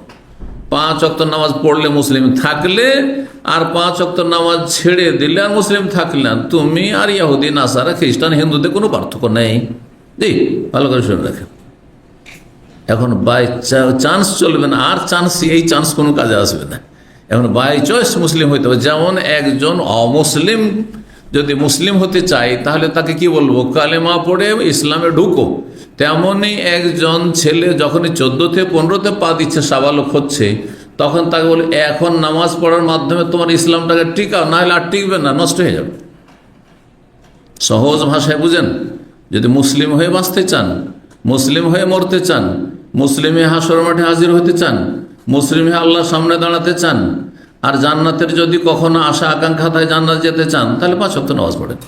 5 ওয়াক্ত নামাজ পড়লে মুসলিম থাকলে, আর 5 ওয়াক্ত নামাজ ছেড়ে দিলে আর মুসলিম থাকলে, তুমি আর ইহুদি, নাসারা, খ্রিস্টান, হিন্দুদের কোনো পার্থক্য নেই। জি, ভালো করে শুনে রাখেন। এখন বাই চান্স চলবে না, আর চান্স, এই চান্স কোনো কাজে আসবে না। এখন বাই চয়েস মুসলিম হইতে হবে। যেমন একজন অমুসলিম যদি মুসলিম হতে চায়, তাহলে তাকে কি বলবো, কালেমা পড়ে ইসলামে ঢুকো। তেমনই একজন ছেলে যখনই 14-15 পা দিচ্ছে, সাবালক হচ্ছে, তখন তাকে বলে এখন নামাজ পড়ার মাধ্যমে তোমার ইসলামটাকে টিকাও, না হলে আর টিকবে না, নষ্ট হয়ে যাবে। সহজ ভাষায় বুঝেন, যদি মুসলিম হয়ে বাঁচতে চান, মুসলিম হয়ে মরতে চান, মুসলিম হয়ে হাসর মাঠে হাজির হতে চান, মুসলিম হয়ে আল্লাহর সামনে দাঁড়াতে চান, আর জান্নাতের যদি কখনো আশা আকাঙ্ক্ষা থাকে, জান্নাত যেতে চান, তাহলে 5 ওয়াক্ত নামাজ পড়েন।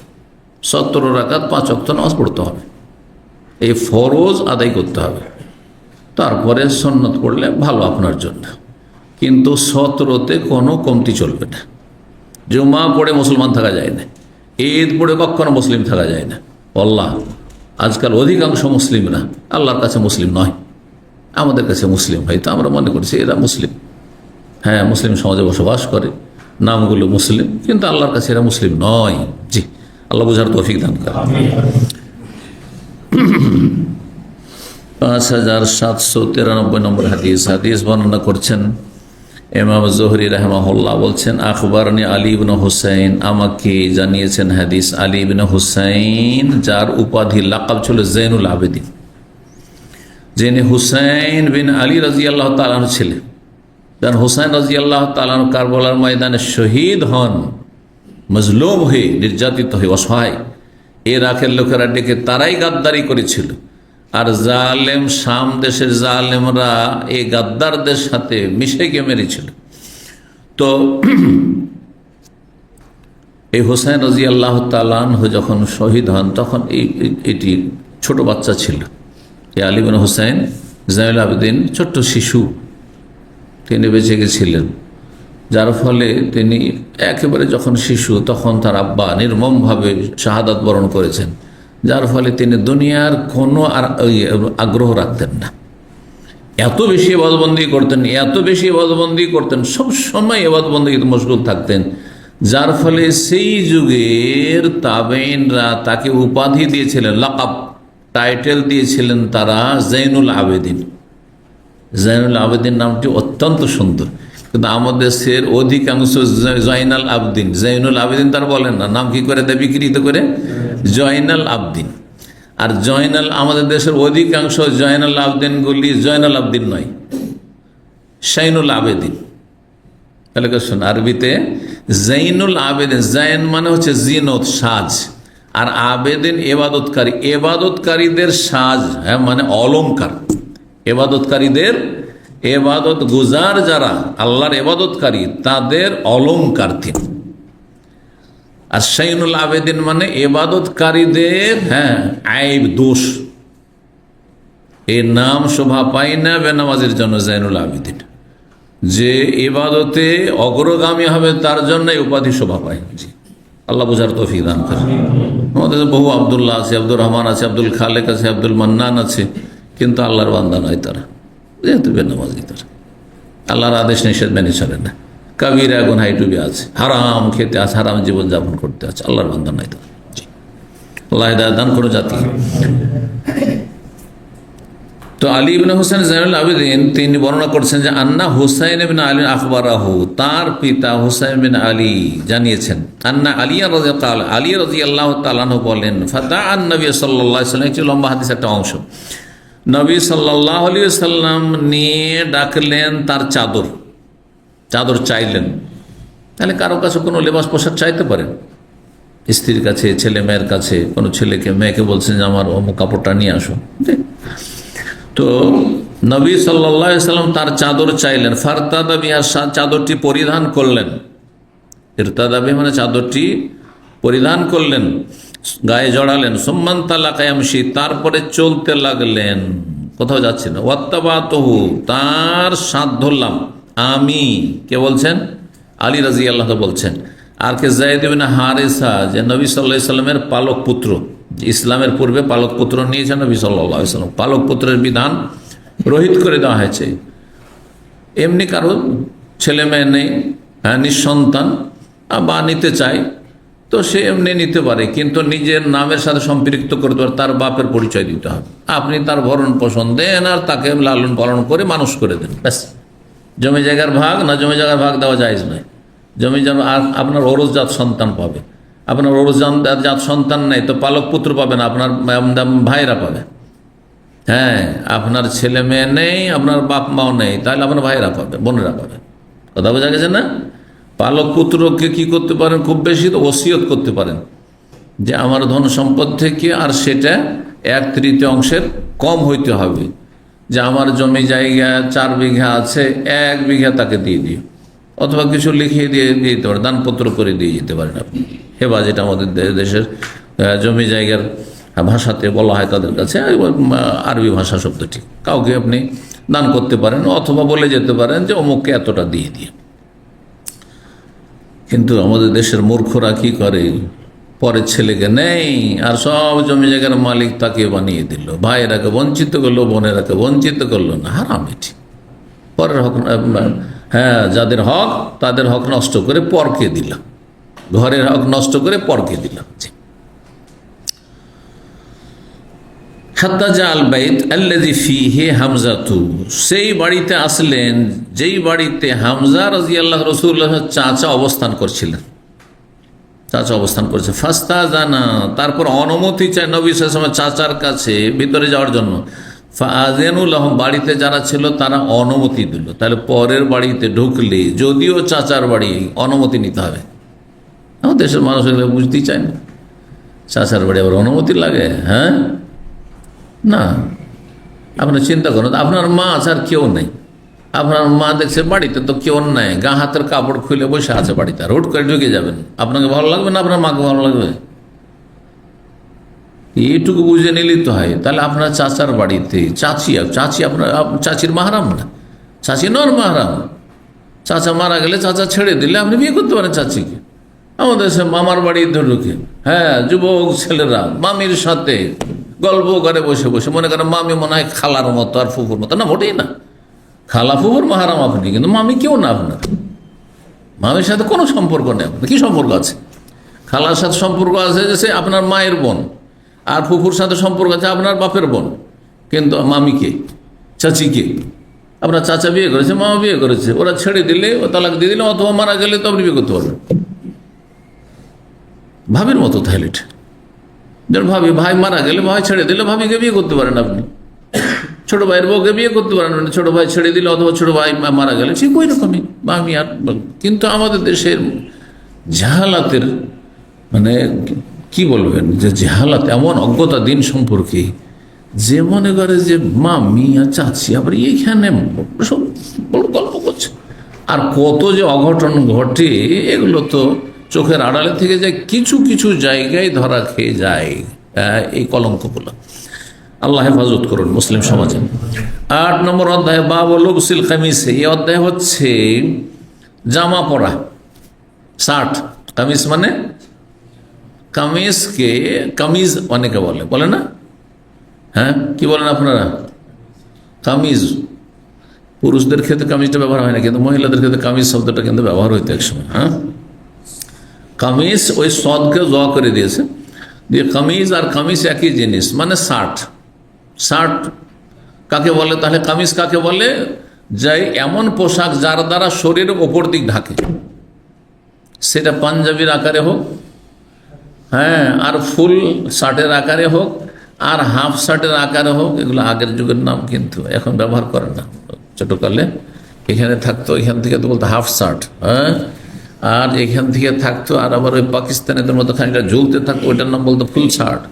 70 রাকাত 5 ওয়াক্ত নামাজ পড়তে হবে, এই ফরজ আদায় করতে হবে। তারপরে সুন্নত পড়লে ভালো আপনার জন্য, কিন্তু 17তে কোনো কমতি চলবে না। জুমা পড়ে মুসলমান থাকা যায় না, ঈদ পড়ে কখনো মুসলিম থাকা যায় না। আল্লাহ আজকাল অধিকাংশ মুসলিমরা আল্লাহর কাছে মুসলিম নয়, আমাদের কাছে মুসলিম, হয়তো আমরা মনে করছি এরা মুসলিম, মুসলিম সমাজে বসবাস করে, নামগুলো মুসলিম, কিন্তু আল্লাহর কাছে এরা মুসলিম নয়। জি, আল্লাহ বুঝার তৌফিক দান করেন। 5793 নম্বর হাদিস বর্ণনা করছেন ইমাম জোহরি রাহমাহুল্লাহ, বলছেন আখবরনি আলী ইবনে হুসাইন, আমাকে জানিয়েছেন হাদিস আলী ইবনে হুসাইন, যার উপাধি লাকাব ছিল জৈনুল আবেদিন, যিনি হুসাইন বিন আলী রাদিয়াল্লাহু তাআলা আনহু ছিলেন। যান হুসাইন রাদিয়াল্লাহু তাআলা আনহু কারবালার ময়দানে শহীদ হন, মজলুম হয়ে, নির্যাতিত হয়ে, অসহায়। ইরাকের লোকেরা ডেকে তারাই গাদ্দারি করেছিল, আর জালেম শাম দেশের জালেমরা এই গাদ্দারদের সাথে মিশে গিয়ে মেরেছিল। তো এই হুসাইন রাদিয়াল্লাহু তাআলা আনহু যখন শহীদ হন, তখন এটি ছোট বাচ্চা ছিল। এই আলী ইবনে হুসাইন জৈনুল আবেদিন ছোট্ট শিশু, তিনি বেঁচে গেছিলেন, যার ফলে তিনি একেবারে যখন শিশু, তখন তার আব্বা নির্মমভাবে শাহাদাত বরণ করেছেন, যার ফলে তিনি দুনিয়ার কোনো আর আগ্রহ রাখতেন না। এত বেশি ইবাদতবন্দি করতেন, এত বেশি ইবাদতবন্দি করতেন, সব সময় ইবাদতবন্দিতে মশগুল থাকতেন, যার ফলে সেই যুগের তাবেইনরা তাকে উপাধি দিয়েছিলেন, লাকাব, টাইটেল দিয়েছিলেন তারা জৈনুল আবেদিন। জৈনুল আবেদিন নামটি অত্যন্ত সুন্দর, কিন্তু আমাদের দেশের অধিকাংশ জয়নাল আবদিন, জৈনুল আবেদিন তার বলেন না, নাম কি করে দেয়, বিকৃত করে জয়নাল আবদিন। আর জয়নাল, আমাদের দেশের অধিকাংশ জয়নাল আবদিনগুলি জয়নাল আবদিন নয়, শাইনুল আবেদিন। তাহলে শোন, আরবিতে জৈনুল আবেদিন, জৈন মানে হচ্ছে জিনত, সাজ, আর আবেদিন এবাদতকারী, এবাদতকারীদের সাজ, মানে অলংকার, এবাদতকারীদের, এবাদত গুজার যারা আল্লাহর এবাদতকারী, তাদের অলংকার তিনি। আর শাইনুল আবেদিন মানে এবাদতকারীদের আইব, দোষ। এর নাম শোভা পায় না বেনামাজির জন্য জৈনুল আবেদিন, যে ইবাদতে অগ্রগামী হবে তার জন্য এই উপাধি শোভা পায়। আল্লাহ বুঝার তৌফিক দান করেন। আমাদের বহু আব্দুল্লাহ আছে, আব্দুর রহমান আছে, আব্দুল খালেক আছে, আব্দুল মান্নান আছে, কিন্তু আল্লাহর বান্দা নয় তারা, যেহেতু বেনামাজি তারা, আল্লাহর আদেশ নিষেধ মেনে চলে না, কাবিরা গুনাহে ডুবে আছে, হারাম খেতে আছে, হারাম জীবনযাপন করতে আছে, আল্লাহর বান্দা নয় তারা। আল্লাহ হিদায়াত দান করো জাতিকে। তো আলী ইবনে হুসাইন জাইনুল আবেদিন তিনি বর্ণনা করছেন যে আন্না হুসাইন ইবনে আলী আখবরাহু, তার পিতা হুসাইন বিন আলী জানিয়েছেন, আন্না আলী রাদিয়াল্লাহু তাআলা আনহু বলেন, ফাদাআন নবী সাল্লাল্লাহু আলাইহি ওয়াসাল্লাম, একটি লম্বা হাদিস একটা অংশ, নবী সাল্লাল্লাহু আলাইহি ওয়াসাল্লাম নিয়ে ডাকলেন তার চাদর চাইলেন। তাহলে কারো কাছে কোনো লেবাস পোশাক চাইতে পারেন, স্ত্রীর কাছে, ছেলে মেয়ের কাছে, কোনো ছেলেকে মেয়েকে বলছেন যে আমার অমুক কাপড়টা নিয়ে আসো। তো নবী সাল্লাল্লাহু আলাইহি ওয়াসাল্লাম তার চাদর চাইলেন, ফারতাদা বিহা, চাদরটি পরিধান করলেন, ইরতাদা বিহা মানে চাদরটি পরিধান করলেন, গায়ে জড়ালেন, সুম্মান তালাকা ইয়ামশি, তারপরে চলতে লাগলেন, কোথাও যাচ্ছে না, ওয়াত্তাবাতুহু, তার সাথ ধরলাম আমি, কে বলছেন? আলী রাদিয়াল্লাহু বলছেন। আর কে? যায়েদ ইবনে হারেসা, যে নবী সাল্লাল্লাহু আলাইহি ওয়াসাল্লামের পালক পুত্র, ইসলামের পূর্বে পালক পুত্র নিয়েছেন নবী সাল্লাল্লাহু আলাইহি ওয়াসাল্লাম। পালক পুত্রের বিধান রহিত করে দেওয়া হয়েছে। এমনি কারো ছেলে মেয়ে নেই, নিঃসন্তান বা নিতে চায়, তো সে এমনি নিতে পারে, কিন্তু নিজের নামের সাথে সম্পৃক্ত করতে পারে, তার বাপের পরিচয় দিতে হবে। আপনি তার ভরণ পোষণ দেন আর তাকে লালন পালন করে মানুষ করে দেন, ব্যাস। জমি জায়গার ভাগ না, জমি জায়গার ভাগ দেওয়া জায়েজ নয়। জমি জমা আপনার ওরসজাত সন্তান পাবে, আপনার ওরসজাত সন্তান নেই তো পালক পুত্র পাবে না, আপনার ভাইরা পাবে। হ্যাঁ, আপনার ছেলে মেয়ে নেই, আপনার বাপ মাও নেই, তাহলে আপনার ভাইরা পাবে, বোনেরা পাবে। কথা বোঝা গেছে না? পালক পুত্রকে কি করতে পারেন? খুব বেশি তো ওসিয়ত করতে পারেন যে আমার ধন সম্পদ থেকে আর সেটা 1/3 কম হইতে হবে, যে আমার জমি জায়গা 4 বিঘা আছে, 1 বিঘা তাকে দিয়ে দিও, অথবা কিছু লিখিয়ে দিয়ে দিতে পারেন, দানপত্র করে দিয়ে যেতে পারেন আপনি। হেবা, যেটা আমাদের দেশের জমি জায়গার ভাষাতে বলা হয় তাদের কাছে, আরবি ভাষা শব্দটি, কাউকে আপনি দান করতে পারেন, অথবা বলে যেতে পারেন যে অমুককে এতটা দিয়ে দিয়ে। কিন্তু আমাদের দেশের মূর্খরা কি করে, পরের ছেলেকে নেই আর সব জমি জায়গার মালিক তাকে বানিয়ে দিল, ভাইয়েরাকে বঞ্চিত করলো, বোনেরাকে বঞ্চিত করলো না, হারাম এটি। পরের হক, হ্যাঁ, যাদের হক তাদের হক নষ্ট করে পরকে দিল, ঘরের হক নষ্ট করে পরকে দিল। হাত্তা জাআল বাইত আল্লাযী ফীহি হামজাতু, সেই বাড়িতে আসলেন যেই বাড়িতে হামজা রাদিয়াল্লাহু রাসূলুল্লাহ চাচা অবস্থান করছিলেন, চাচা অবস্থান করছে। ফাস্তাযানা, তারপর অনুমতি চায় নবী সাল্লাল্লাহু আলাইহি ওয়াসাল্লাম চাচার কাছে ভিতরে যাওয়ার জন্য। ফাআযানু লাহুম, বাড়িতে যারা ছিল তারা অনুমতি দিল। তাহলে পরের বাড়িতে ঢুকলে, যদিও চাচার বাড়ি, অনুমতি নিতে হবে। আমাদের দেশের মানুষ এগুলো বুঝতেই চায় না, চাচার বাড়ি আবার অনুমতি লাগে? হ্যাঁ, না। আপনার চিন্তা করুন, আপনার মা আছে আর কেউ নেই, আপনার মা দেখছে বাড়িতে তো কেউ নেই, গা হাতের কাপড় খুলে বসে আছে বাড়িতে, আর হুট করে ঢুকে যাবেন, আপনাকে ভালো লাগবে না আপনার মাকে ভালো লাগবে? এইটুকু বুঝে নিলেই তো হয়। তাহলে আপনার চাচার বাড়িতে চাচি আপনার চাচির মাহারাম না, চাচি নর মাহারাম। চাচা মারা গেলে চাচা ছেড়ে দিলে আপনি বিয়ে করতে পারেন চাচিকে। আমাদের সে মামার বাড়িতে ঢুকে, হ্যাঁ, যুবক ছেলেরা মামির সাথে গল্প করে বসে বসে, মনে করেন মামি মনে হয় খালার মতো আর ফুফুর মতো, না, মোটেই না। খালা ফুফুর মাহারাম আপনি, কিন্তু মামি কেউ না আপনার। মামির সাথে কোনো সম্পর্ক নেই আপনার। কি সম্পর্ক আছে? খালার সাথে সম্পর্ক আছে যে সে আপনার মায়ের বোন, আর ফুফুর সাথে সম্পর্ক আছে আপনার বাপের বোন। কিন্তু মামিকে, চাচিকে, আপনার চাচা বিয়ে করেছে, মামা বিয়ে করেছে, ওরা ছেড়ে দিলে, ও তালাক দিয়ে দিলে, অথবা মারা গেলে তো আপনি বিয়ে করতে পারবেন। ভাবির মতো তাহলে এটা। ভাবি, ভাই মারা গেলে, ভাই ছেড়ে দিলে ভাবিকে বিয়ে করতে পারেন আপনি, ছোট ভাইয়ের বউকে বিয়ে করতে পারেন, ছোট ভাই ছেড়ে দিলে অথবা ছোট ভাই মারা গেলে, ঠিক ওই রকমই মামি আর। কিন্তু আমাদের দেশের জাহালাতের, মানে কি বলবেন, যে জাহালাত, এমন অজ্ঞতা দিন সম্পর্কে, যে মনে করে যে মামি আর চাচি আবার এইখানে সব বড় গল্প করছে। আর কত যে অঘটন ঘটে, এগুলো তো চোখের আড়ালে থেকে যায়, কিছু কিছু জায়গায় ধরা খেয়ে যায় এই কলঙ্কগুলো। আল্লাহ হেফাজত করুন মুসলিম সমাজে। 8 নম্বর অধ্যায়, বাবু লুবসিল কামিজ। এই অধ্যায় হচ্ছে জামা পরা, শার্ট। কামিজ মানে, কামিজকে কামিজ অনেকে বলে না? হ্যাঁ, কি বলেন আপনারা? কামিজ, পুরুষদের ক্ষেত্রে কামিজটা ব্যবহার হয় না, কিন্তু মহিলাদের ক্ষেত্রে কামিজ শব্দটা কিন্তু ব্যবহার হইতো একসময়। হ্যাঁ, কামিজ ওই সদকে জ করে দিয়েছে, দিয়ে কামিজ আর কামিজ একই জিনিস, মানে শার্ট। শার্ট কাকে বলে তাহলে? কামিজ কাকে বলে? যাই এমন পোশাক যার দ্বারা শরীরের ওপর দিক ঢাকে, সেটা পাঞ্জাবির আকারে হোক, হ্যাঁ, আর ফুল শার্টের আকারে হোক, আর হাফ শার্টের আকারে হোক। এগুলো আগের যুগের নাম, কিন্তু এখন ব্যবহার করে না। ছোটকালে এখানে থাকতো, এখান থেকে তো বলতো হাফ শার্ট, হ্যাঁ, আর এখান থেকে থাকতো, আর আবার ওই পাকিস্তানিদের মতো খানিকটা ঝুলতে থাকতো, ওইটার নাম বলতো ফুল শার্ট।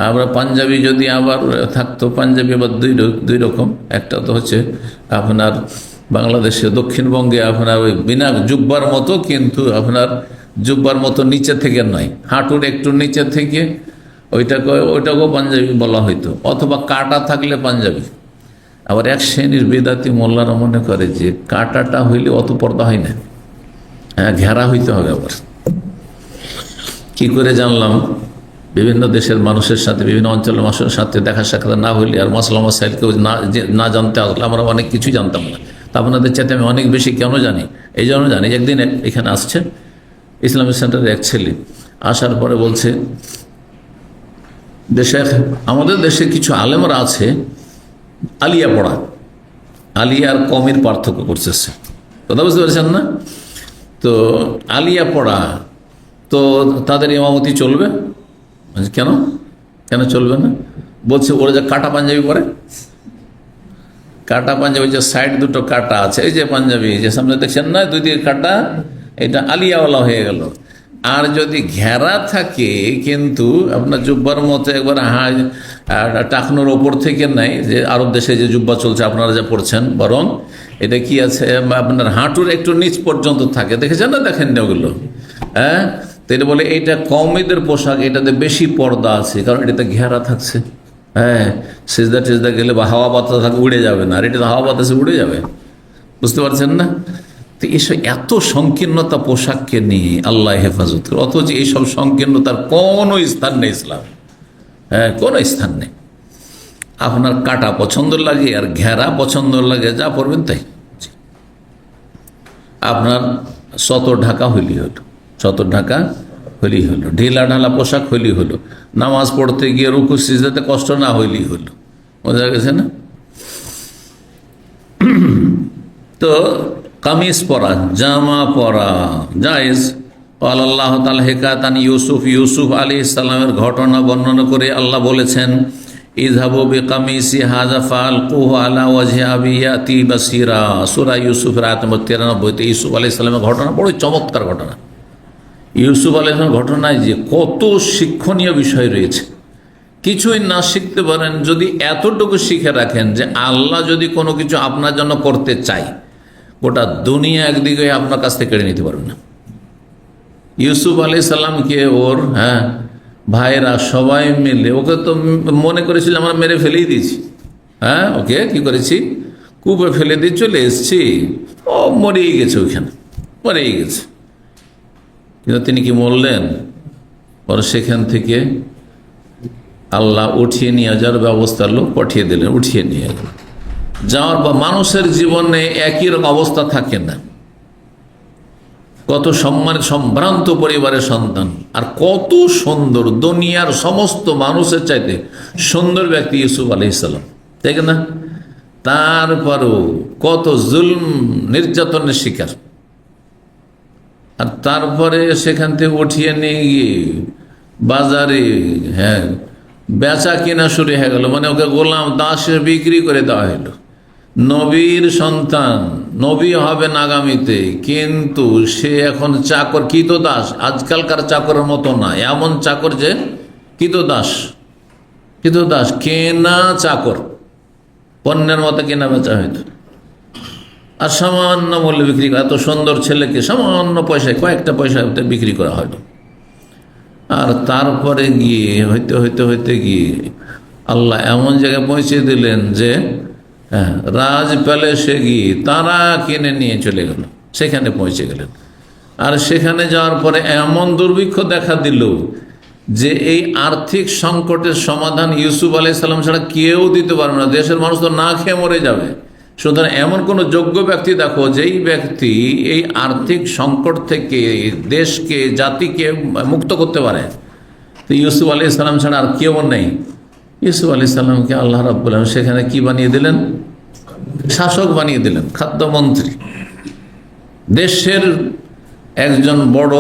আবার পাঞ্জাবি যদি আবার থাকতো, পাঞ্জাবি আবার দুই রকম, একটা তো হচ্ছে আপনার বাংলাদেশে দক্ষিণবঙ্গে আপনার ওই বিনা জুব্বার মতো, কিন্তু আপনার জুব্বার মতো নিচে থেকে নয়, হাঁটুর একটু নিচে থেকে, ওইটাকেও পাঞ্জাবি বলা হইতো, অথবা কাটা থাকলে পাঞ্জাবি। আবার এক শ্রেণীর বেদাতি মোল্লারা মনে করে যে কাটাটা হইলে অত পর্দা হয় না, হ্যাঁ, ঘেরা হইতে হবে। আবার কি করে জানলাম? বিভিন্ন দেশের মানুষের সাথে, বিভিন্ন অঞ্চলের মানুষের সাথে দেখা সাক্ষাৎ না হইলে, আর মাসলা মাসাইল কেউ না জানতে আসলে আমরা অনেক কিছুই জানতাম না। তা আপনাদের চাইতে আমি অনেক বেশি কেন জানি? এই জন্য জানি, একদিন এখানে আসছে ইসলামিক সেন্টারের এক ছেলে, আসার পরে বলছে, আমাদের দেশে কিছু আলেমরা আছে আলিয়া পড়া, আলিয়া আর কমের পার্থক্য করতেছে, কথা বুঝতে পারছেন না? তো আলিয়া পড়া, তো তাদের ইমামতি চলবে? কেন কেন চলবে না? বলছে ওরা যে কাটা পাঞ্জাবি পরে, কাটা পাঞ্জাবি, যে সাইড দুটো কাটা আছে, এই যে পাঞ্জাবি যে সামনে দেখছেন না, দুই দিকে কাটা, এটা আলিয়াওয়ালা হয়ে গেল। আর যদি ঘেরা থাকে, কিন্তু আপনার জুব্বার মতো একবার টাকনোর ওপর থেকে নাই, যে আরব দেশে যে জুব্বা চলছে আপনারা যা পড়ছেন, বরং এটা কি আছে আপনার হাঁটুর একটু নিচ পর্যন্ত থাকে, দেখেছেন না? দেখেন না ওগুলো? হ্যাঁ, তো এটা বলে এইটা কওমিদের পোশাক, এটাতে বেশি পর্দা আছে, কারণ এটাতে ঘেরা থাকছে। হ্যাঁ, সেজদা টেজদা গেলে বা হাওয়া বাতাস থাকে উড়ে যাবে না, আর এটা হাওয়া বাতাসে উড়ে যাবে, বুঝতে পারছেন না? তো এসব এত সংকীর্ণতা পোশাককে নিয়ে আল্লাহ হেফাজত করে, অথচ এইসব সংকীর্ণতার কোনো স্থান নেই ইসলাম, হ্যাঁ, কোনো স্থান নেই। আপনার কাটা পছন্দ লাগে আর ঘেরা পছন্দ লাগে, যা পড়বেন তাই। আপনার সতর ঢাকা হইলি হলো, সতর ঢাকা হইলি হলো, ঢিলা ঢালা পোশাক হইলি হলো, নামাজ পড়তে গিয়ে রুকু সিজদাতে কষ্ট না হইলি হলো, বোঝা গেছে না? তো কামিজ পরা, জামা পরা জায়েজ। আল্লাহ তাআলা হেকায়াতান ইউসুফ আলাইহিস সালামের ঘটনা বর্ণনা করে আল্লাহ বলেছেন, ইযহাবু বিকামিসি হাযা ফালকুহু আলা ওয়াজহি আবি ইয়াতি বাসীরা। সূরা ইউসুফের আয়াত নম্বর 93-তে ইউসুফ আলাইহিস সালামের ঘটনা, বড় চমৎকার ঘটনা। ইউসুফ আলাইহিস সালামের ঘটনায় যে কত শিক্ষণীয় বিষয় রয়েছে, কিছুই না শিখতে পারেন যদি এতটুকু শিখে রাখেন যে আল্লাহ যদি কোনো কিছু আপনার জন্য করতে চায়, গোটা দুনিয়া একদিকে আপনার কাছ থেকে কেড়ে নিতে পারবে না। ইউসুফ আলাইহিস সালামকে ওর ভাইরা সবাই মিলে, ওকে তো মনে করেছিল আমরা মেরে ফেলেই দিয়েছি, হ্যাঁ, ওকে কি করেছি, কূপে ফেলে দিয়ে চলে এসেছি, ও মরেই গেছে, ওইখানে মরেই গেছে। কিন্তু তিনি কি বললেন? পরে সেখান থেকে আল্লাহ উঠিয়ে নিয়ে যাওয়ার ব্যবস্থার লোক পাঠিয়ে দিলেন, উঠিয়ে নিয়ে গেল। যাওয়ার বা মানুষের জীবনে একই রকম অবস্থা থাকে না, কত সম্মানের সম্ভ্রান্ত পরিবারের সন্তান, আর কত সুন্দর, দুনিয়ার সমস্ত মানুষের চাইতে সুন্দর ব্যক্তি ইউসুফ আলাইহিস সালাম, তাই না? তারপরও কত জুলম নির্যাতনের শিকার, আর তারপরে সেখান থেকে উঠিয়ে নিয়ে গিয়ে বাজারে, হ্যাঁ, বেচা কেনা শুরু হয়ে গেল, মানে ওকে গোলাম দাসে বিক্রি করে দেওয়া হলো। নবীর সন্তান, নবী হবেন আগামীতে, কিন্তু সে এখন চাকর, কৃতদাস। আজকালকার চাকরের মতো না, এমন চাকর যে কৃতদাস, কেনা চাকর, পণ্যের মতো কেনা বেচা হইতো, আর সামান্য মূল্যে বিক্রি করা। এত সুন্দর ছেলেকে সামান্য পয়সায়, কয়েকটা পয়সা বিক্রি করা হলো। আর তারপরে গিয়ে হইতে গিয়ে আল্লাহ এমন জায়গায় পৌঁছে দিলেন যে রাজ প্যালেসে গিয়ে তারা কিনে নিয়ে চলে গেল, সেখানে পৌঁছে গেলেন। আর সেখানে যাওয়ার পরে এমন দুর্ভিক্ষ দেখা দিল যে এই আর্থিক সংকটের সমাধান ইউসুফ আলাইহিস সালাম ছাড়া কেউ দিতে পারবে না, দেশের মানুষ তো না খেয়ে মরে যাবে। সুতরাং এমন কোন যোগ্য ব্যক্তি দেখো যেই ব্যক্তি এই আর্থিক সংকট থেকে দেশকে জাতিকে মুক্ত করতে পারে। তো ইউসুফ আলাইহিস সালাম ছাড়া আর কেউ নেই। ইউসুফ আলাইহিস সালামকে আল্লাহ রাব্বুল আলামিন সেখানে কি বানিয়ে দিলেন? শাসক বানিয়ে দিলেন, খাদ্যমন্ত্রী, দেশের একজন বড়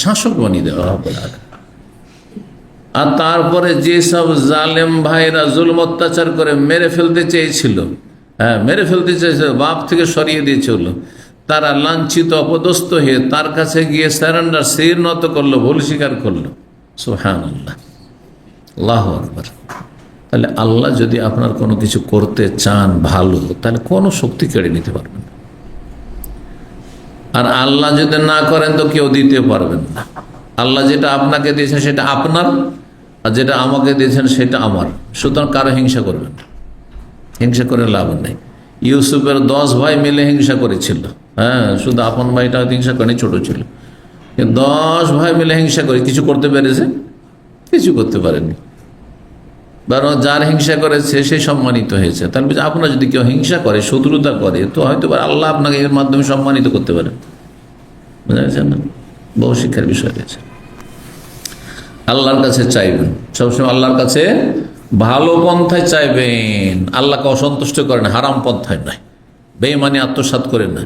শাসক বানিয়ে দিলেন রাব্বুল আলামিন। আর তারপরে যেসব জালেম ভাইরা জুলম অত্যাচার করে মেরে ফেলতে চেয়েছিল, বাপ থেকে সরিয়ে দিয়েছিল, তারা লাঞ্ছিত অপদস্থ হয়ে তার কাছে গিয়ে সারেন্ডার শির নত করলো, ভুল স্বীকার করলো। সুবহানাল্লাহ, আল্লাহু আকবার। তাহলে আল্লাহ যদি আপনার কোনো কিছু করতে চান ভালো, তাহলে কোনো শক্তি কেড়ে নিতে পারবেন না। আর আল্লাহ যদি না করেন তো কেউ দিতে পারবেন না। আল্লাহ যেটা আপনাকে দিয়েছেন সেটা আপনার, আর যেটা আমাকে দিয়েছেন সেটা আমার। সুতরাং কারো হিংসা করবেন না, হিংসা করে লাভ নেই। ইউসুফের 10 ভাই মিলে হিংসা করেছিল, শুধু আপন ভাইটা হিংসা করেনি, ছোট ছিল। 10 ভাই মিলে হিংসা করে কিছু করতে পেরেছে? কিছু করতে পারেনি। বরং যার হিংসা করেছে সে সম্মানিত হয়েছে। তাহলে আপনার যদি কেউ হিংসা করে, শত্রুতা করে, তো হয়তো আল্লাহ আপনাকে এর মাধ্যমে সম্মানিত করতে পারেন। বুঝা গেছে না? বহু শিক্ষার বিষয় রয়েছে। আল্লাহর কাছে চাইবেন, সবসময় আল্লাহর কাছে ভালো পন্থায় চাইবেন। আল্লাহকে অসন্তুষ্ট করেন, হারাম পন্থায় নয়। বেঈমানি আত্মসাৎ করেন না,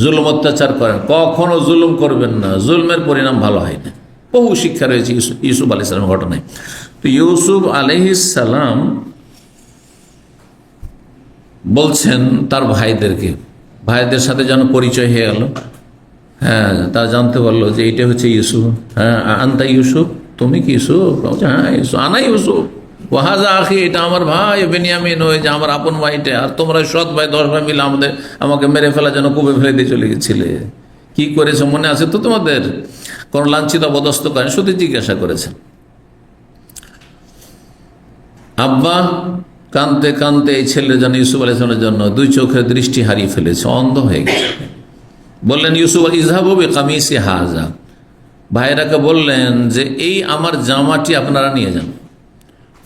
জুলুম অত্যাচার করেন, কখনো জুলুম করবেন না। জুলমের পরিণাম ভালো হয় না। বহু শিক্ষা রয়েছে ইউসুফ আলাইহিস সালামের ঘটনায়। তো ইউসুফ আলাইহিস সালাম বলছেন তার ভাইদের সাথে যেন পরিচয় হয়ে গেল। তারা জানতে পারলো যে এইটা হচ্ছে ইউসুফ। আনতা ইউসুফ, তুমি কি ইউসুফ? ইউসুফ, আনা ইউসুফ, ওয়াহাজা আখি, এটা আমার ভাই বেনিয়ামিন, ওই যে আমার আপন ভাইটা। আর তোমরা সৎ ভাই 10 ভাই মিলে আমাকে মেরে ফেলার জন্য কূপে ফেলে দিয়ে চলে গেছিলে। কি করেছে মনে আছে তো তোমাদের? কোন লাঞ্ছিত অবদস্থ করেন, শুধু জিজ্ঞাসা করেছেন। আব্বা কানতে কানতে এই ছেলের জন্য, ইউসুফ আলাইহিস সালামের জন্য 2 চোখের দৃষ্টি হারিয়ে ফেলেছে, অন্ধ হয়ে গেছে। বললেন ইউসুফ ইযহাবু বিকামিসি হাযা, ভাইরাকে বললেন যে এই আমার জামাটি আপনারা নিয়ে যান।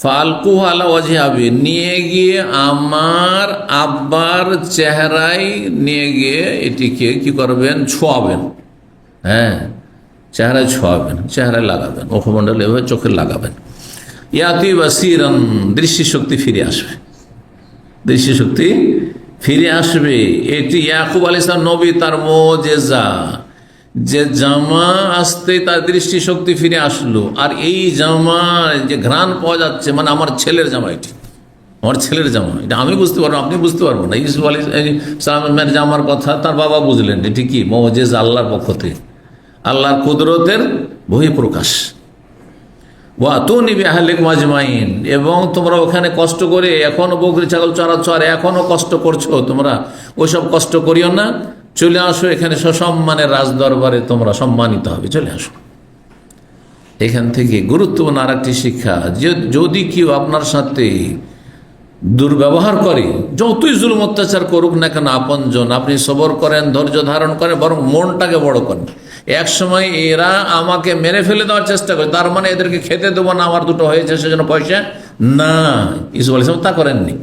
ফালকুহু আলা ওয়াজহি আবি, নিয়ে গিয়ে আমার আব্বার চেহারায় নিয়ে গিয়ে এটিকে কি করবেন? ছোঁয়াবেন। চেহারায় ছোঁয়াবেন, চেহারায় লাগাবেন, মুখমণ্ডলে এভাবে চোখে লাগাবেন। ইয়াতি বাসিরান, দৃষ্টিশক্তি ফিরে আসবে, দৃষ্টিশক্তি ফিরে আসবে। এটি ইয়াকুব আলাইহিস সালাম নবী, তার মুজিজা, যে জামা আসতে তার দৃষ্টিশক্তি ফিরে আসলো। আর এই জামা যে ঘ্রাণ পাওয়া যাচ্ছে, মানে আমার ছেলের জামা, এটি আমার ছেলের জামা, এটা আমি বুঝতে পারবো, আপনি বুঝতে পারবো না। ইউসুফ আলাইহিস সালামের জামার কথা তার বাবা বুঝলেন, এটি কি মুজিজা, আল্লাহর পক্ষ থেকে, আল্লাহর কুদরতের বহিঃপ্রকাশ। ওয়াতুনি বিআহলিকুম আজমাইন, এবং তোমরা ওখানে কষ্ট করে এখনো বকরি ছাগল চড়াচ্ছ, আর এখনো কষ্ট করছো, তোমরা ওইসব কষ্ট করিও না, চলে আসো এখানে সসম্মানের রাজ দরবারে, তোমরা সম্মানিত হবে, চলে আসো। এখান থেকে গুরুত্বপূর্ণ আর একটি শিক্ষা, যে যদি কেউ আপনার সাথে দুর্ব্যবহার করে, যতই জুলুম অত্যাচার করুক না কেন আপনজন, আপনি সবর করেন, ধৈর্য ধারণ করেন, বরং মনটাকে বড় করেন। এক সময় এরা আমাকে মেরে ফেলে দেওয়ার চেষ্টা করে, তার মানে এদেরকে খেতে দেবো না, আমার দুটো হয়েছে সেজন্য পয়সা না। ইউসুফ আলাইহিস সালাম তা করেননি।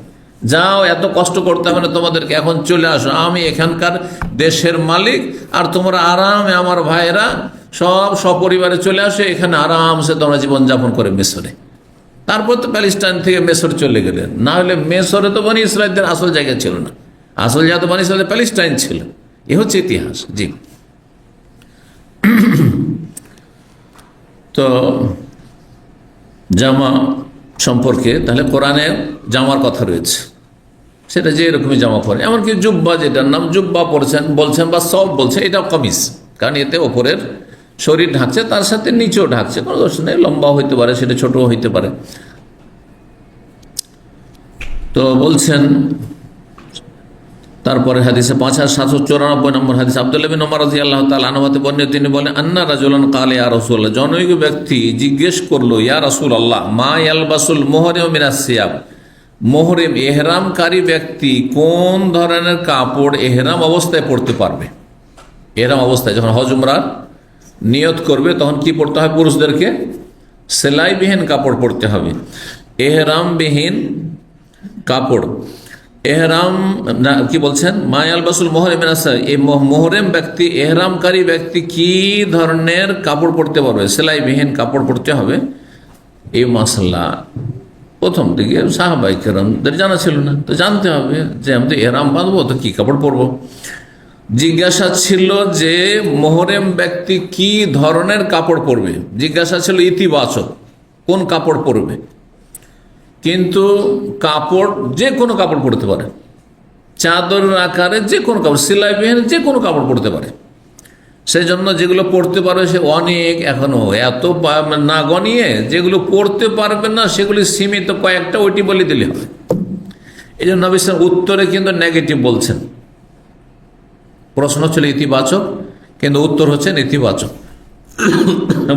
যাও, এত কষ্ট করতে হবে না তোমাদেরকে, এখন চলে আসো, আমি এখানকার দেশের মালিক, আর তোমরা আরামে, আমার ভাইয়েরা সব সপরিবারে চলে আসে, এখানে আরামসে তোমরা জীবনযাপন করে মিশরে। তারপর তো প্যালেস্টাইন থেকে মেসর চলে গেলেন, না হলে মেসরে তো বনি ইসরায়েলদের আসল জায়গা ছিল না, আসল জায়গা তো বনি ইসরায়েলের প্যালেস্টাইন ছিল। এ হচ্ছে ইতিহাস। জি, তো জামা সম্পর্কে তাহলে কোরআনে জামার কথা রয়েছে, সেটা যে এরকমই জামা পরে, এমনকি জুব্বা, যেটার নাম জুব্বা পড়ছেন বলছেন বা সব বলছে, এটাও কামিজ, কারণ এতে ওপরের শরীর ঢাকছে, তার সাথে নিচেও ঢাকছে, কোনো দোষ নেই। লম্বাও হইতে পারে, সেটা ছোটও হইতে পারে। তো বলছেন তারপরে হাদিসে 5794 নম্বর হাদিস, আব্দুল্লাহ বিন ওমর রাদিয়াল্লাহু তাআলা আনহু হতে বর্ণিত, তিনি বলেন আন্না রাজুলান ক্বালা ইয়া রাসূলুল্লাহ, জনৈক ব্যক্তি জিজ্ঞেস করলো, ইয়া রাসূলুল্লাহ, মা ইয়ালবাসুল মুহরিম মিনাস সিয়াব, মুহরিম ইহরামকারী ব্যক্তি কোন ধরনের কাপড় ইহরাম অবস্থায় পড়তে পারবে? ইহরাম অবস্থায় যখন হজ উমরা নিয়ত করবে তখন কি পড়তে হয় পুরুষদেরকে? সেলাইবিহীন কাপড় পরতে হবে। এহরামবিহীন কাপড়, এহরাম না কি বলছেন, মায়াল বাসুল মোহরেম, এই মোহরেম ব্যক্তি, এহরামকারী ব্যক্তি কি ধরনের কাপড় পরতে পারবে? সেলাইবিহীন কাপড় পরতে হবে। এই মাসালা প্রথম দিকে সাহাবায়ে কেরামদের জানা ছিল না, তো জানতে হবে যে আমি তো এহরাম বাঁধবো, তো কি কাপড় পরবো। জিজ্ঞাসা ছিল যে মোহরেম ব্যক্তি কি ধরনের কাপড় পরবে, জিজ্ঞাসা ছিল ইতিবাচক, কোন কাপড় পরবে। কিন্তু কাপড় যে কোনো কাপড় পরতে পারে, চাদরের আকারে যে কোনো কাপড়, সেলাইবিহীন যে কোনো কাপড় পরতে পারে। সেই জন্য যেগুলো পড়তে পারবে সে অনেক, এখনো এত না গনিয়ে, যেগুলো পড়তে পারবে না সেগুলি সীমিত কয়েকটা, ওইটি বলে দিলে হবে। এই জন্য নবী সাল্লাল্লাহু আলাইহি ওয়াসাল্লাম উত্তরে কিন্তু নেগেটিভ বলছেন। প্রশ্ন ছিল ইতিবাচক, কিন্তু উত্তর হচ্ছে নেতিবাচক।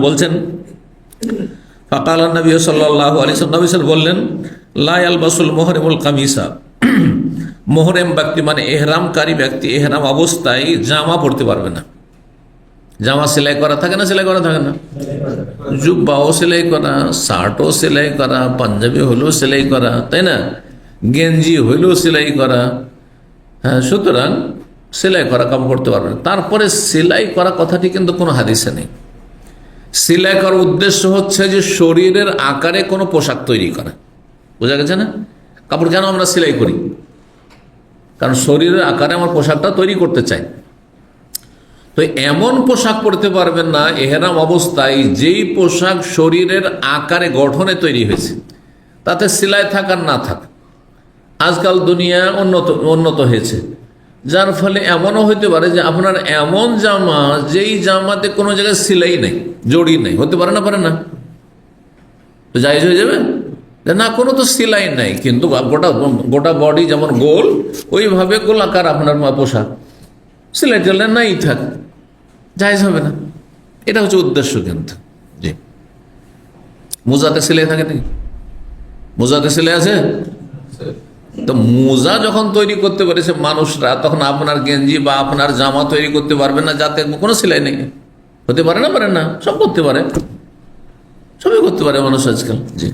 বলছেন ফাকাল নবী সাল্লাল্লাহু আলাইহি ওয়াসাল্লাম, নবী সাল্লাল্লাহু বললেন লা ইয়ালবাসুল মুহরিমুল কামিসা, মুহরিম ব্যক্তি মানে এহরামকারী ব্যক্তি এহরাম অবস্থায় জামা পরতে পারবে না। জামা সেলাই করা থাকে না, সেলাই করা থাকে না, জুব্বাও সেলাই করা, শার্টও সেলাই করা, পাঞ্জাবি হলেও সেলাই করা, তাই না, গেঞ্জি হইলেও সেলাই করা। হ্যাঁ, সুতরাং সেলাই করা কাপড় পরতে পারবে না। তারপরে সেলাই করা কথাটি কিন্তু কোনো হাদিসে নেই। সেলাই করার উদ্দেশ্য হচ্ছে যে শরীরের আকারে কোনো পোশাক তৈরি করা, বোঝা গেছে না। কাপড় কেন আমরা সেলাই করি? কারণ শরীরের আকারে আমার পোশাকটা তৈরি করতে চাই। তো এমন পোশাক পরতে পারবেন না এহরাম অবস্থায় যেই পোশাক শরীরের আকারে গঠনে তৈরি হয়েছে, তাতে সেলাই থাক আর না থাক। আজকাল দুনিয়া উন্নত হয়েছে, যার ফলে এমনও হইতে পারে যে আপনার এমন জামা, যেই জামাতে কোনো জায়গায় সেলাই নেই, জড়ি নেই, হতে পারে না, পারে না, তো জায়েজ হয়ে যাবে না, কোনো তো সেলাই নাই, কিন্তু গোটা বডি যেমন গোল, ওইভাবে গোলাকার আপনার পোশাক, সেলাই টেলাই নাই থাক, জায়েজ হবে না। এটা হচ্ছে উদ্দেশ্য। কিন্তু জি, মোজাতে সেলাই থাকে নাকি? মোজাতে সেলাই আছে? তো মোজা যখন তৈরি করতে পারেছে মানুষরা, তখন আপনার গেঞ্জি বা আপনার জামা তৈরি করতে পারবে না যাতে কোনো সেলাই নেই? হতে পারে না, পারে না, সব করতে পারে, সবই করতে পারে মানুষ আজকাল। জি,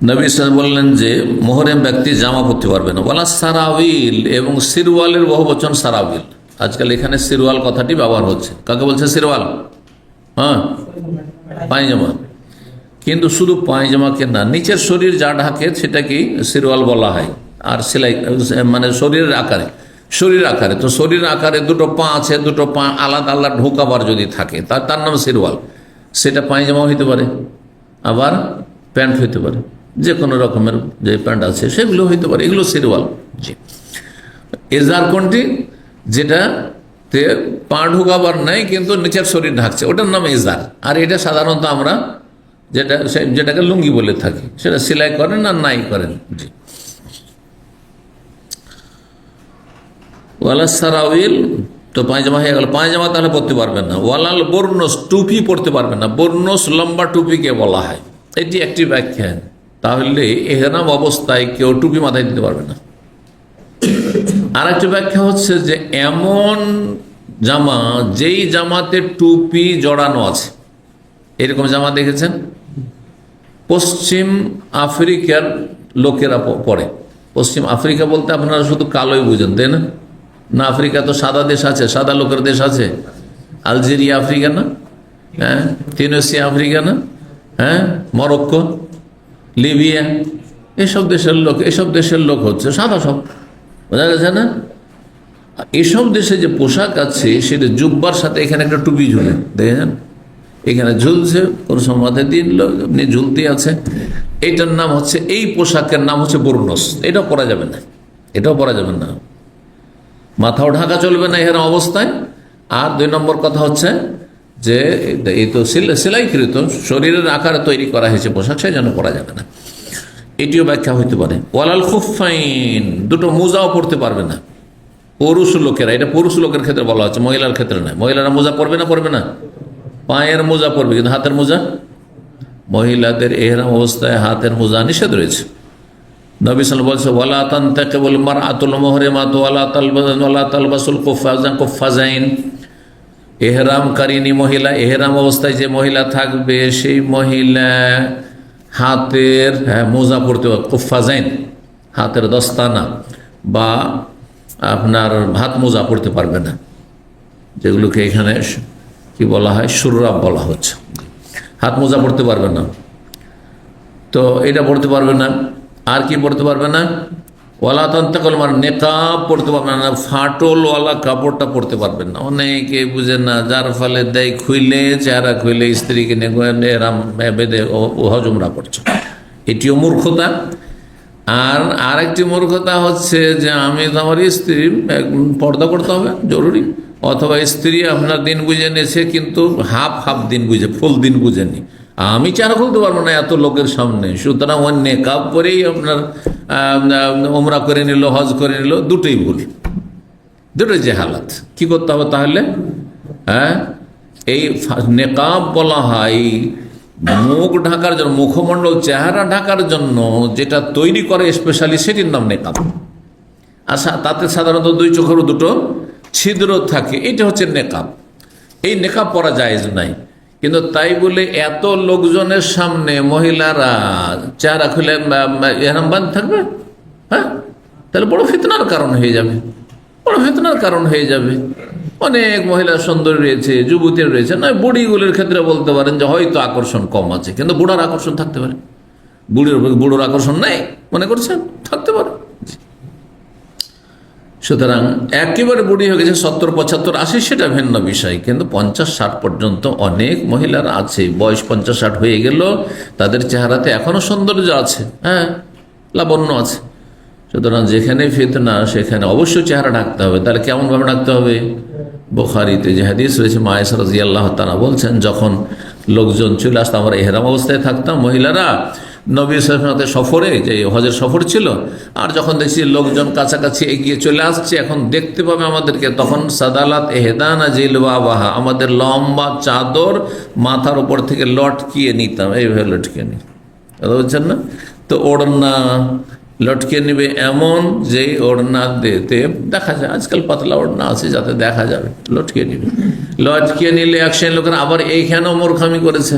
নবী সাল্লাল্লাহু আলাইহি বললেন যে মুহরিম ব্যক্তি জামা পরতে পারবে না। ওয়ালা সারাউইল, এবং সিরওয়ালের বহুবচন সারাউইল। আজকাল এখানে সিরওয়াল কথাটি ব্যবহার হচ্ছে। কাকে বলছে সিরওয়াল? হ্যাঁ, পায়জামা। কিন্তু শুধু পায়জামাকে না, নিচের শরীর যা ঢাকে সেটাকেই সিরওয়াল বলা হয়। আর সেলাই মানে শরীরের আকারে, শরীর আকারে, তো শরীর আকারে দুটো পা আছে, দুটো পা আলাদা আলাদা ঢোকাবার যদি থাকে তার নাম সিরওয়াল। সেটা পায়জামা হইতে পারে, আবার প্যান্ট হইতে পারে, যে কোনো রকমের যে প্যান্ট আছে সেগুলো হইতে পারে, এগুলো সিরওয়াল। জি, এজার কোনটি? যেটাতে পা ঢোকাবার নাই কিন্তু নিচের শরীর ঢাকছে, ওটার নাম এজার। আর এটা সাধারণত আমরা যেটাকে লুঙ্গি বলে থাকি, সেটা সেলাই করেন আর নাই করেন। জি, ওয়ালা সারাউইল, তো পায়জামা হয়ে গেল। পায়জামা তাহলে পরতে পারবেন না। ওয়ালাল বর্ণস, টুপি পরতে পারবেন না। বর্ণস লম্বা টুপিকে বলা হয়, এটি একটি ব্যাখ্যা। তাহলে এহরাম অবস্থায় কেউ টুপি মাথায় দিতে পারবে না। আর একটি ব্যাখ্যা হচ্ছে যে এমন জামা, যেই জামাতে টুপি জড়ানো আছে, এরকম জামা দেখেছেন পশ্চিম আফ্রিকার লোকেরা পরে। পশ্চিম আফ্রিকা বলতে আপনারা শুধু কালোই বুঝেন, তাই না? না, আফ্রিকা তো সাদা দেশ আছে, সাদা লোকের দেশ আছে। আলজেরিয়া আফ্রিকা না? হ্যাঁ, তিউনিসিয়া আফ্রিকা না? হ্যাঁ, মরক্কো, লিবিয়া, এসব দেশের লোক হচ্ছে সাদা সব, বোঝা গেছে না? এসব দেশে যে পোশাক আছে সেটা জুব্বার সাথে এখানে একটা টুপি ঝুলে, দেখেছেন? এখানে ঝুলছে, কোন সময় মাথায় দিন আপনি ঝুলতে আছে। এইটার নাম হচ্ছে, এই পোশাকের নাম হচ্ছে বর্ণস। এটাও পরা যাবে না, এটাও পরা যাবে না, মাথাও ঢাকা চলবে না এর অবস্থায়। আর দুই নম্বর কথা হচ্ছে যে এই তো সেলাইকৃত শরীরের আকারে তৈরি করা হয়েছে পোশাক, সেই জন্য পরা যাবে না। এটিও ব্যাখ্যা হইতে পারে। ওয়ালাল খুফাইন, দুটো মোজাও পড়তে পারবে না পুরুষ লোকেরা। এটা পুরুষ লোকের ক্ষেত্রে বলা হচ্ছে, মহিলার ক্ষেত্রে নয়। মহিলারা মোজা পরবে না, পরবে না, পায়ের মোজা পরবে, কিন্তু হাতের মোজা, মহিলাদের এহরাম অবস্থায় হাতের মোজা নিষেধ রয়েছে। নবী সাল্লাল্লাহু আলাইহি ওয়াসাল্লাম বলছে ওয়ালা তানতাকিবুল মারআতুল মুহরিমাতু ওয়ালা তালবাসুল কুফফাজাইন। এহরামকারিনী মহিলা, এহরাম অবস্থায় যে মহিলা থাকবে সেই মহিলা হাতের মোজা পরতে পারবে, কুফাজাইন, হাতের দস্তানা বা আপনার হাত মোজা পরতে পারবে না, যেগুলোকে এখানে কি বলা হয়, শুররাব বলা হচ্ছে। হাত মোজা পরতে পারবে না, তো এটা পড়তে পারবে না। আর কি পড়তে পারবে না? ওয়ালা তন্তকল, মানে নেকাব পড়তে পারবে না, ফাটলওয়ালা কাপড়টা পরতে পারবেন না। অনেকে বুঝেন না, যার ফলে দেয় খুইলে, চেহারা খুইলে স্ত্রীকে বেঁধে হজমরা করছে, এটিও মূর্খতা। আর আরেকটি মূর্খতা হচ্ছে যে আমি তো আমার স্ত্রী পর্দা করতে হবে জরুরি, অথবা স্ত্রী আপনার দিন বুঝে নিয়েছে কিন্তু হাফ হাফ দিন বুঝে, ফুল দিন বুঝেনি, আমি চেহারা খুলতে পারবো না এত লোকের সামনে, সুতরাং ওই নেকাব করেই আপনার ওমরা করে নিল, হজ করে নিল, দুটোই ভুল, দুটোই জাহালাত। কি করতে হবে তাহলে? এই নেকাব বলা হয় মুখ ঢাকার জন্য, মুখমণ্ডল চেহারা ঢাকার জন্য যেটা তৈরি করে স্পেশালি, সেটির নাম নেকাব। আচ্ছা, তাতে সাধারণত দুই চোখেরও দুটো ছিদ্র থাকে, এটা হচ্ছে নেকাব। এই নেকাব পরা জায়েজ নাই, কিন্তু তাই বলে এত লোকজনের সামনে মহিলারা চেহারা খুলে এহরাম বাঁধ থাকবে, তাহলে বড় ফিতনার কারণ হয়ে যাবে, বড় ফিতনার কারণ হয়ে যাবে। অনেক মহিলা সুন্দর রয়েছে, যুবতীর রয়েছে, নয় বুড়িগুলির ক্ষেত্রে বলতে পারেন যে হয়তো আকর্ষণ কম আছে, কিন্তু বুড়ার আকর্ষণ থাকতে পারে। বুড়োর আকর্ষণ নেই মনে করছেন? থাকতে পারে। সুতরাং একেবারে বুড়ি হয়ে গেছে 70, 75, 80, সেটা ভিন্ন বিষয়, কিন্তু 50, 60 পর্যন্ত অনেক মহিলারা আছে, বয়স 50, 60 হয়ে গেল, তাদের চেহারাতে এখনো সৌন্দর্য আছে, লাবণ্য আছে। সুতরাং যেখানে ফিতনা সেখানে অবশ্যই চেহারা ঢাকতে হবে। তাহলে কেমন ভাবে ঢাকতে হবে? বুখারীতে যে হাদিস রয়েছে, মা আয়েশা রাদিয়াল্লাহু তাআলা বলছেন, যখন লোকজন চলে আসতো, আমরা ইহরাম অবস্থায় থাকতাম, মহিলারা নবী সাল্লাল্লাহু আলাইহি ওয়াসাল্লাম সফরে, যে হজের সফর ছিল, আর যখন দেখছি লোকজন কাছাকাছি এগিয়ে চলে আসছে, এখন দেখতে পাবে আমাদেরকে, তখন সাদালাত এহদানা জিলবাবাহা, আমাদের লম্বা চাদর মাথার উপর থেকে লটকিয়ে নিতাম, এইভাবে লটকিয়ে নিই, বুঝছেন না? তো ওড়না লটকে নিবে এমন যে ওড়না দিতে দেখা যায়, আজকাল পাতলা ওড়না আছে যাতে দেখা যাবে, লটকে নিবে। লটকে নিলে এক শ্রেণীর লোকেরা আবার এইখানেও মূর্খামি করেছে,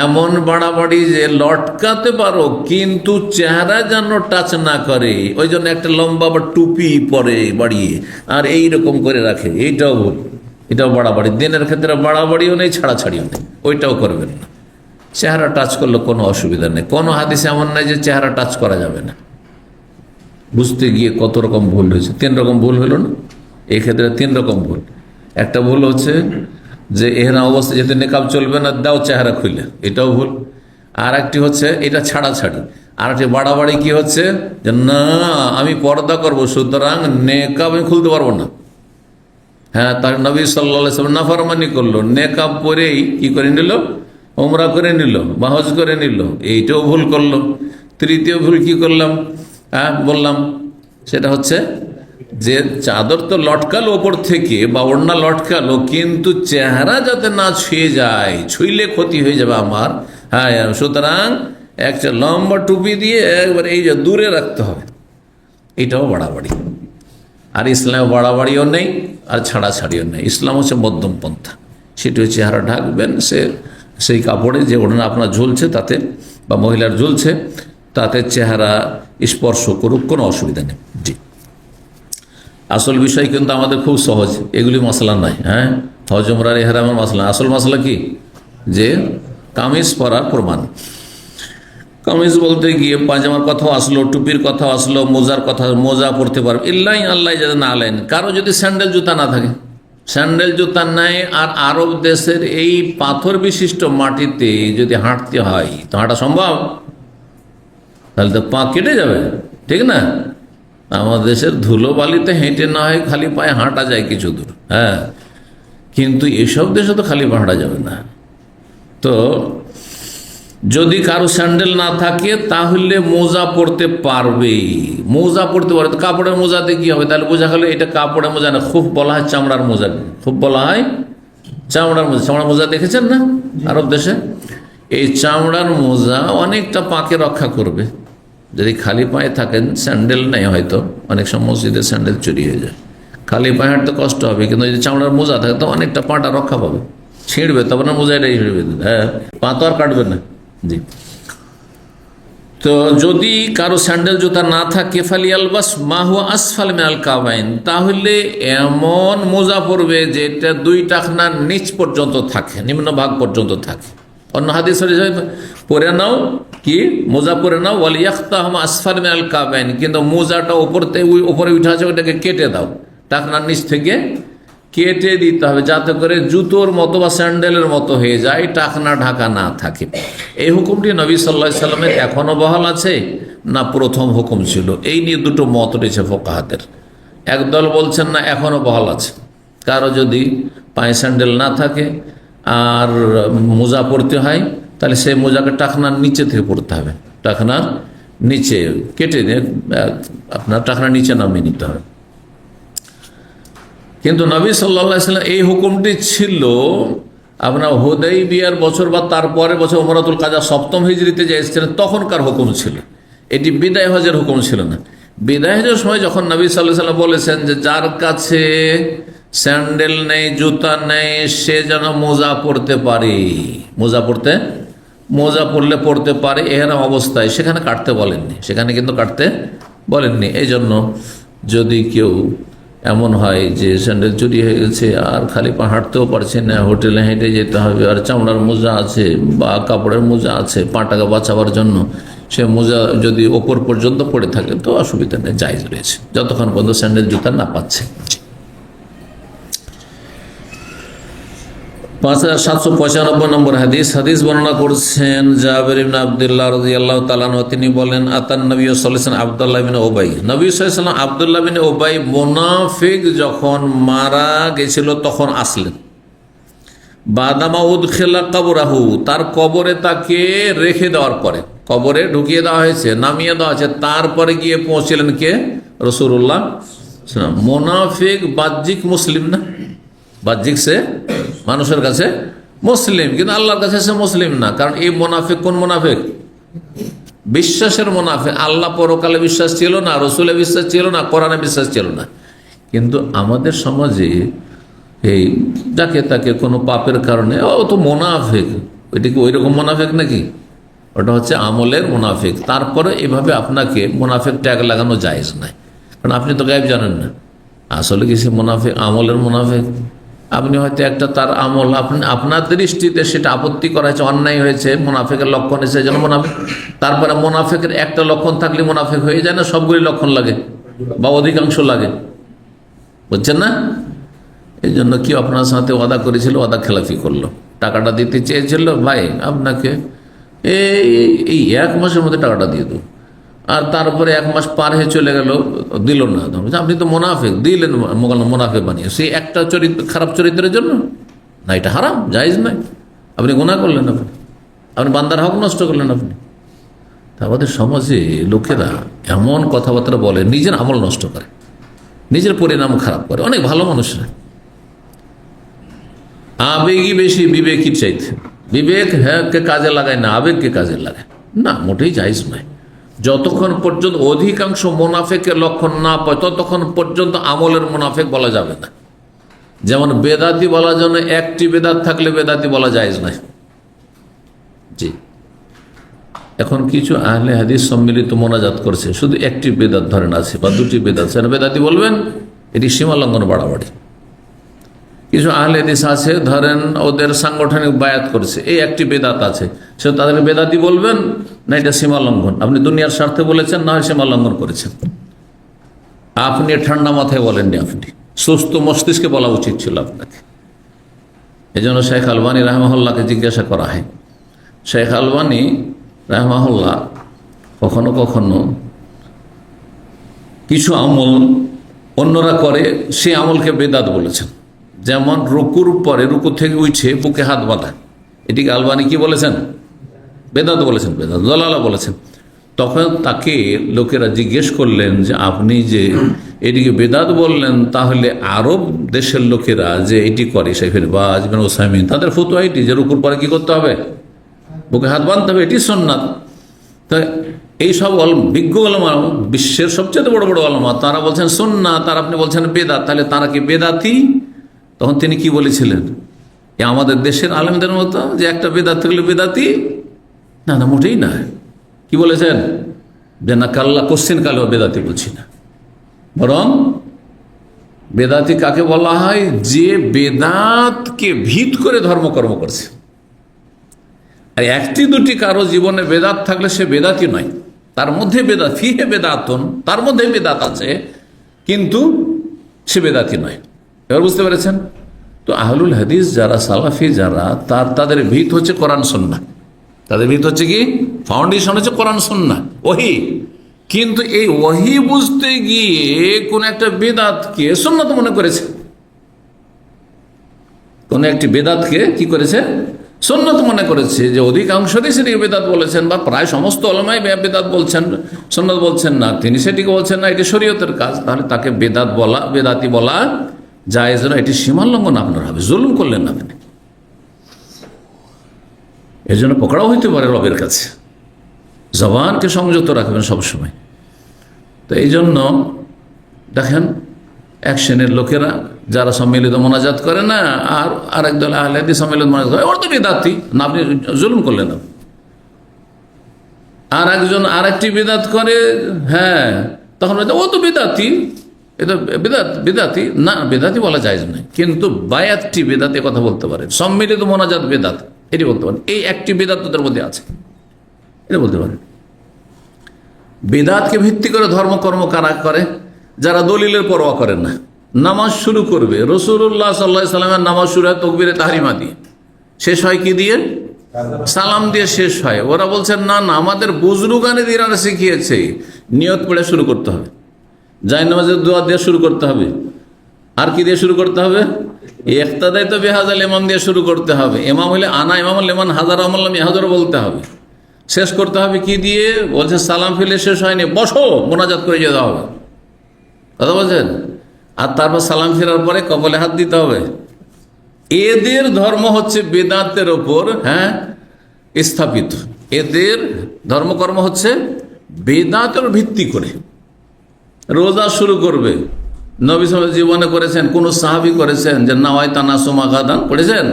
এমন বাড়াবাড়ি যে লটকাতে পারো কিন্তু চেহারা যেন টাচ না করে, ওই জন্য একটা লম্বা বা টুপি পরে বাড়িয়ে আর এইরকম করে রাখে, এইটাও ভুল, এটাও বাড়াবাড়ি। দিনের ক্ষেত্রে বাড়াবাড়িও নেই, ছাড়াছাড়িও নেই, ওইটাও করবেন না। চেহারা টাচ করলে কোনো অসুবিধা নেই, কোনো হাদিসে এমন নাই যে চেহারা টাচ করা যাবে না। বুঝতে গিয়ে কত রকম ভুল হয়েছে, 3 রকম ভুল হলো না এই ক্ষেত্রে? 3 রকম ভুল। একটা ভুল হচ্ছে যে এহরাম অবস্থায় যেতে নেকাব চলবে না, দাও চেহারা খুলে, এটাও ভুল। আর একটি হচ্ছে এটা ছাড়াছাড়ি। আর একটি বাড়াবাড়ি কি হচ্ছে যে না আমি পর্দা করবো, সুতরাং নেকাব আমি খুলতে পারবো না। তার নবী সাল্লাল্লাহু আলাইহি ওয়াসাল্লাম নাফরমানি করলো, নেকাব পরেই কি করে নিল, ওমরা করে নিল বা হজ করে নিল, এইটাও ভুল করলো। তৃতীয় ভুল কি করলাম বললাম, সেটা হচ্ছে যে চাদর তো লটকালো ওপর থেকে বা ওড়না লটকালো, কিন্তু চেহারা যাতে না ছুঁয়ে যায়, ছুঁইলে ক্ষতি হয়ে যাবে আমার, সুতরাং একটা লম্বা টুপি দিয়ে একবার এই যে দূরে রাখতে হবে, এটাও বাড়াবাড়ি। আর ইসলামে বাড়াবাড়িও নেই আর ছাড়াছাড়িও নেই, ইসলাম হচ্ছে মধ্যম পন্থা। সেটি হচ্ছে চেহারা ঢাকবেন সেই কাপড়ে যে ওড়না আপনার ঝুলছে তাতে, বা মহিলার ঝুলছে তাতে চেহারা স্পর্শ করুক, কোনো অসুবিধা নেই। জি, আসল বিষয় কিন্তু আমাদের খুব সহজ, এগুলি মশলা নাই। হজ উমরার ইহরামের মশলা, আসল মশলা কি? যে কামিজ পরার প্রমাণ। কামিজ বলতে গিয়ে পায়জামার কথাও আসলো, টুপির কথাও আসলো, মোজার কথা, মোজা পরতে পারবে ইল্লাই আল্লাহ যাতে না আলেন। কারো যদি স্যান্ডেল জুতা না থাকে, স্যান্ডেল জুতা নাই, আর আরব দেশের এই পাথর বিশিষ্ট মাটিতে যদি হাঁটতে হয় তো হাঁটা সম্ভব? তাহলে তো পা কেটে যাবে, ঠিক না? আমাদের দেশের ধুলো বালিতে হেঁটে না হয় খালি পায়ে হাঁটা যায় কিছু দূর, কিন্তু এসব দেশে তো খালি পা হাঁটা যাবে না। তো যদি কারো স্যান্ডেল না থাকে তাহলে মোজা পরতে পারবে, মোজা পরতে পারবে। কাপড়ের মোজাতে কি হবে? তাহলে বোঝা গেল এটা কাপড়ের মোজা না, খুব বলা হয় চামড়ার মোজা, খুব বলা হয় চামড়ার মোজা। চামড়ার মোজা দেখেছেন না আরব দেশে? এই চামড়ার মোজা অনেকটা পাকে রক্ষা করবে। যদি খালি পায়ে থাকেন, স্যান্ডেল নেই, হয়তো অনেক সময় মসজিদে স্যান্ডেল চুরি হয়ে যায়, খালি পায়ে হাঁটতে কষ্ট হবে, কিন্তু যদি চামড়ার মোজা থাকে তো অনেকটা পাটা রক্ষা পাবে। ছিঁড়বে তখন মোজাটাই ছিঁড়বে, হ্যাঁ, পা তো আর কাটবে না। জি, তো যদি কারো স্যান্ডেল জুতা না থাকে ফালিয়ালবাস মা হুয়া আসফাল মিনাল কাবাইন, তাহলে এমন মোজা পরবে যেটা 2 টাকনার নিচ পর্যন্ত থাকে, নিম্ন ভাগ পর্যন্ত থাকে। অন্য হাদিস পরে নাও কি মোজা পরে নাও, ওয়ালিয়াখতাহমা আসফাল মিনাল কাবাইন, কিন্তু মোজাটা উপরে উঠে আছে ওটাকে কেটে দাও, টাকনার নিচ থেকে কেটে দিতে হবে, যাতে করে জুতোর মতো বা স্যান্ডেলের মতো হয়ে যায়, টাকনা ঢাকা না থাকে। এই হুকুমটি নবী সাল্লাল্লাহু আলাইহি সাল্লামের এখনো বহাল আছে না প্রথম হুকুম ছিল? এই নিয়ে দুটো মত রয়েছে ফুকাহাদের। একদল বলছেন না, এখনো বহাল আছে। কারো যদি পায়ে স্যান্ডেল না থাকে আর মোজা পরতে হয়, তাহলে সেই মোজাকে টাকনার নিচে থেকে পড়তে হবে, টাকনার নিচে কেটে দিয়ে আপনার টাকনার নিচে নামিয়ে নিতে হবে। কিন্তু নবী সাল্লাল্লাহু আলাইহি ওয়াসাল্লাম এই হুকুমটি ছিল আপনার হুদাইবিয়ার বছর বা তারপরে বছর উমরাতুল কাজা 7ম হিজরিতে যে এসেছিলেন তখনকার হুকুম ছিল, এটি বিদায় হজের হুকুম ছিল না। বিদায় হজের সময় যখন নবী সাল্লাল্লাহু আলাইহি ওয়াসাল্লাম বলেছেন যে যার কাছে স্যান্ডেল নেই, জুতা নেই, সে যেন মোজা পরতে পারে, মোজা পরলে পড়তে পারে এরকম অবস্থায়, সেখানে কাটতে বলেননি, সেখানে কিন্তু কাটতে বলেননি। এই জন্য যদি কেউ এমন হয় যে স্যান্ডেল চুরি হয়ে গেছে আর খালি পা হাঁটতেও পারছে না, হোটেলে হেঁটে যেতে হবে, আর চামড়ার মোজা আছে বা কাপড়ের মোজা আছে পাটাকে বাঁচাবার জন্য, সে মোজা যদি ওপর পর্যন্ত পড়ে থাকে তো অসুবিধা নেই, জায়েজ রয়েছে, যতক্ষণ পর্যন্ত স্যান্ডেল জুতা না পাচ্ছে। 5795 নম্বর হাদিস বর্ণনা করছেন জাবের ইবনে আব্দুল্লাহ রাদিয়াল্লাহু তাআলা আনহু। তিনি বলেন আতান নবী সাল্লাল্লাহু আলাইহি ওয়াসাল্লাম আব্দুল্লাহ ইবনে উবাই, নবী সাল্লাল্লাহু আলাইহি ওয়াসাল্লাম আব্দুল্লাহ ইবনে উবাই মুনাফিক যখন মারা গেছিল তখন আসলেন। বাদামা উদখিলা কবরাহু, তার কবরে তাকে রেখে দেওয়ার পরে, কবরে ঢুকিয়ে দেওয়া হয়েছে, নামিয়ে দেওয়া হয়েছে, তারপরে গিয়ে পৌঁছলেন কে? রাসূলুল্লাহ সাল্লাল্লাহু আলাইহি ওয়াসাল্লাম। মুনাফিক বাহ্যিক মুসলিম না, বাহ্যিক সে মানুষের কাছে মুসলিম, কিন্তু আল্লাহর কাছে সে মুসলিম না। কারণ এই মুনাফিক কোন মুনাফিক? বিশ্বাসের মুনাফিক। আল্লাহ পরকালে বিশ্বাস ছিল না, রসুলে বিশ্বাস ছিল না, কোরআনে বিশ্বাস ছিল না। কিন্তু আমাদের সমাজে এই যাকে তাকে কোনো পাপের কারণে ও তো মুনাফিক, ওইটা কি ওই রকম মুনাফিক নাকি? ওটা হচ্ছে আমলের মুনাফিক। তারপরে এভাবে আপনাকে মুনাফিক ট্যাগ লাগানো জায়েজ নাই, কারণ আপনি তো গায়েব জানেন না আসলে কি সে মুনাফিক, আমলের মুনাফিক। আপনি হয়তো একটা তার আমল আপনার দৃষ্টিতে সেটা আপত্তি করা হয়েছে, অন্যায় হয়েছে, মুনাফিকের লক্ষণ এসে যেন মুনাফিক। তারপরে মুনাফিকের একটা লক্ষণ থাকলে মুনাফিক হয়ে যায় না? সবগুলি লক্ষণ লাগে বা অধিকাংশ লাগে, বুঝছেন না? এই জন্য কি আপনার সাথে ওয়াদা করেছিল, ওয়াদা খেলাফি করলো, টাকাটা দিতে চেয়েছিল, ভাই আপনাকে এই 1 মাসের মধ্যে টাকাটা দিয়ে দেবো, আর তারপরে 1 মাস পার হয়ে চলে গেল, দিল না। আপনি তো মুনাফিক, দিলেন মুনাফিক বানিয়ে, সেই একটা চরিত্র, খারাপ চরিত্রের জন্য না, এটা হারাম, জায়েজ নয়। আপনি গুনাহ করলেন, আপনি বান্দার হক নষ্ট করলেন আপনি। আমাদের সমাজে লোকেরা এমন কথাবার্তা বলে, নিজের আমল নষ্ট করে, নিজের পরিণাম খারাপ করে। অনেক ভালো মানুষরা আবেগই বেশি বিবেকই চাইতে, বিবেক কে কাজে লাগায় না, আবেগকে কাজে লাগায় না, মোটেই জায়েজ নয়। যতক্ষণ পর্যন্ত অধিকাংশ মুনাফিকের লক্ষণ না পায় ততক্ষণ পর্যন্ত আমলের মুনাফিক বলা যাবে না। যেমন বেদাতি বলার জন্য একটি বেদাত থাকলে বেদাতি বলা জায়েজ নয়। জি, এখন কিছু আহলে হাদিস সম্মিলিত মোনাজাত করছে, শুধু একটি বেদাত ধরেন আছে বা 2টি বেদাত, সেটা বেদাতি বলবেন, এটি সীমা লঙ্ঘন, বাড়াবাড়ি। কিছু আহলে হাদিস আছে ধরেন ওদের সাংগঠনিক বায়াত করেছে, এই একটি বেদাত আছে, সে তাদের বেদাতি বলবেন না, এটা সীমা লঙ্ঘন। আপনি দুনিয়ার স্বার্থে বলেছেন, না হয় সীমা লঙ্ঘন করেছেন। আপনি ঠান্ডা মাথায় বলেননি, আপনি সুস্থ মস্তিষ্কে বলা উচিত ছিল আপনাকে। এই জন্য শেখ আলবানী রাহমাহুল্লাহকে জিজ্ঞাসা করা হয়, শেখ আলবানী রাহমাহুল্লাহ কখনো কখনো কিছু আমল অন্যরা করে, সে আমলকে বেদাত বলেছেন। যেমন রুকুর পরে, রুকু থেকে উঠে বুকে হাত বাঁধা, এটিকে আলবানী কি বলেছেন? বেদাত বলেছেন, বেদাত দলালা বলেছেন। তখন তাকে লোকেরা জিজ্ঞেস করলেন যে আপনি যে এটিকে বেদাত বললেন, তাহলে আরব দেশের লোকেরা যে এটি করে, শাইখুল বাজ ইবনে উসাইমিন, তাদের ফতোয়া এটি যে রুকুর পরে কি করতে হবে? বুকে হাত বাঁধতে হবে, এটি সুন্নাত। তো এইসব বিজ্ঞ ওলামা, বিশ্বের সবচেয়ে বড় বড় ওলামা, তারা বলছেন সুন্নাত, আর আপনি বলছেন বেদাত, তাহলে তারা কি বেদাতি? তখন তিনি কি বলেছিলেন? আমাদের দেশের আলেমদের মতো যে একটা বেদাত থাকলে বেদাতি? না না, মোটেই না। কি বলেছেন? যে না, কাল্লা, কোশ্চিন কালেও বেদাতি বলছি না, বরং বেদাতি কাকে বলা হয়? যে বেদাতকে ভিত করে ধর্মকর্ম করছে। আর একটি দুটি কারো জীবনে বেদাত থাকলে সে বেদাতি নয়, তার মধ্যে বেদাত, ফিহে বেদাতন, তার মধ্যে বেদাত আছে, কিন্তু সে বেদাতি নয়। এবার বুঝতে পেরেছেন? তো আহলুল হাদিস যারা, সালাফি যারা, তাদের ভিত হচ্ছে কোরআন সুন্নাহ। তাদের ভিত হচ্ছে কি? ফাউন্ডেশন হচ্ছে কোরআন সুন্নাহ, ওহী। কিন্তু এই ওহী বুঝতে গিয়ে কোন একটা বেদাতকে সুন্নাত মনে করেছে, কোন একটি বেদাতকে কি করেছে? সুন্নাত মনে করেছে। যে অধিকাংশ সেটিকে বেদাত বলেছেন, বা প্রায় সমস্ত ওলামাই বেদাত বলছেন, সুন্নাত বলছেন না, তিনি সেটিকে বলছেন না এটি শরীয়তের কাজ, তাহলে তাকে বেদাত বলা, বেদাতি বলা জায়েজ না। এটি সীমা লঙ্ঘন আপনার হবে, জুলুম করলেন না আপনি। এর জন্য পকড়াও হইতে পারে রবের কাছে। জবানকে সংযত রাখবেন সবসময়। তো এই জন্য দেখেন, এক শ্রেণীর লোকেরা যারা সম্মিলিত মোনাজাত করে না, আর আরেক দল আহলে হাদিস সম্মিলিত মোনাজাত করে, ওর তো বেদাতি না, আপনি জুলুম করলেন না। আর একজন আরেকটি বেদাত করে, হ্যাঁ, তখন ও তো বেদাতি, এটা বেদাতি না, বেদাতি বলা যায় না। কিন্তু বায়াতটি বেদাতে কথা বলতে পারেন, সম্মিলিত মোনাজাত বেদাত, এটি বলতে পারেন। এই একটি বেদাত তোদের মধ্যে আছে, এটা বলতে পারেন। বেদাতকে ভিত্তি করে ধর্মকর্ম কারা করে? যারা দলিলের পরোয়া করেন না। নামাজ শুরু করবে, রাসূলুল্লাহ সাল্লাল্লাহু আলাইহি সাল্লামের নামাজ শুরু হয় তাকবীরে তাহরিমা দিয়ে, শেষ হয় কি দিয়ে? সালাম দিয়ে শেষ হয়। ওরা বলছেন না না, আমাদের বুজরুগানে দিনারা শিখিয়েছে নিয়ত পড়ে শুরু করতে হবে, জায় নামাজের দোয়া দিয়ে শুরু করতে হবে, আর কি দিয়ে শুরু করতে হবে? ইক্তাদাই তো বেহাজাল ইমাম দিয়ে শুরু করতে হবে। ইমাম হলে আনা ইমামুল লিমান হাজার আমাল্লাম ইহাজার বলতে হবে। শেষ করতে হবে কি দিয়ে? বলছে সালাম ফেলে শেষ হয়নি, বসো, মোনাজাত করে যেতে হবে। কথা বলছেন? আর তারপর সালাম ফেরার পরে কপালে হাত দিতে হবে। এদের ধর্ম হচ্ছে বেদাতের ওপর, হ্যাঁ, স্থাপিত। এদের ধর্মকর্ম হচ্ছে বেদাতের ভিত্তি করে। রোজা শুরু করবে, নবী সাল্লাল্লাহু আলাইহি জীবনে করেছেন, কোন সাহাবী করেছেন যে নাওয়াই তানাসুমা গাদান পড়েছেন?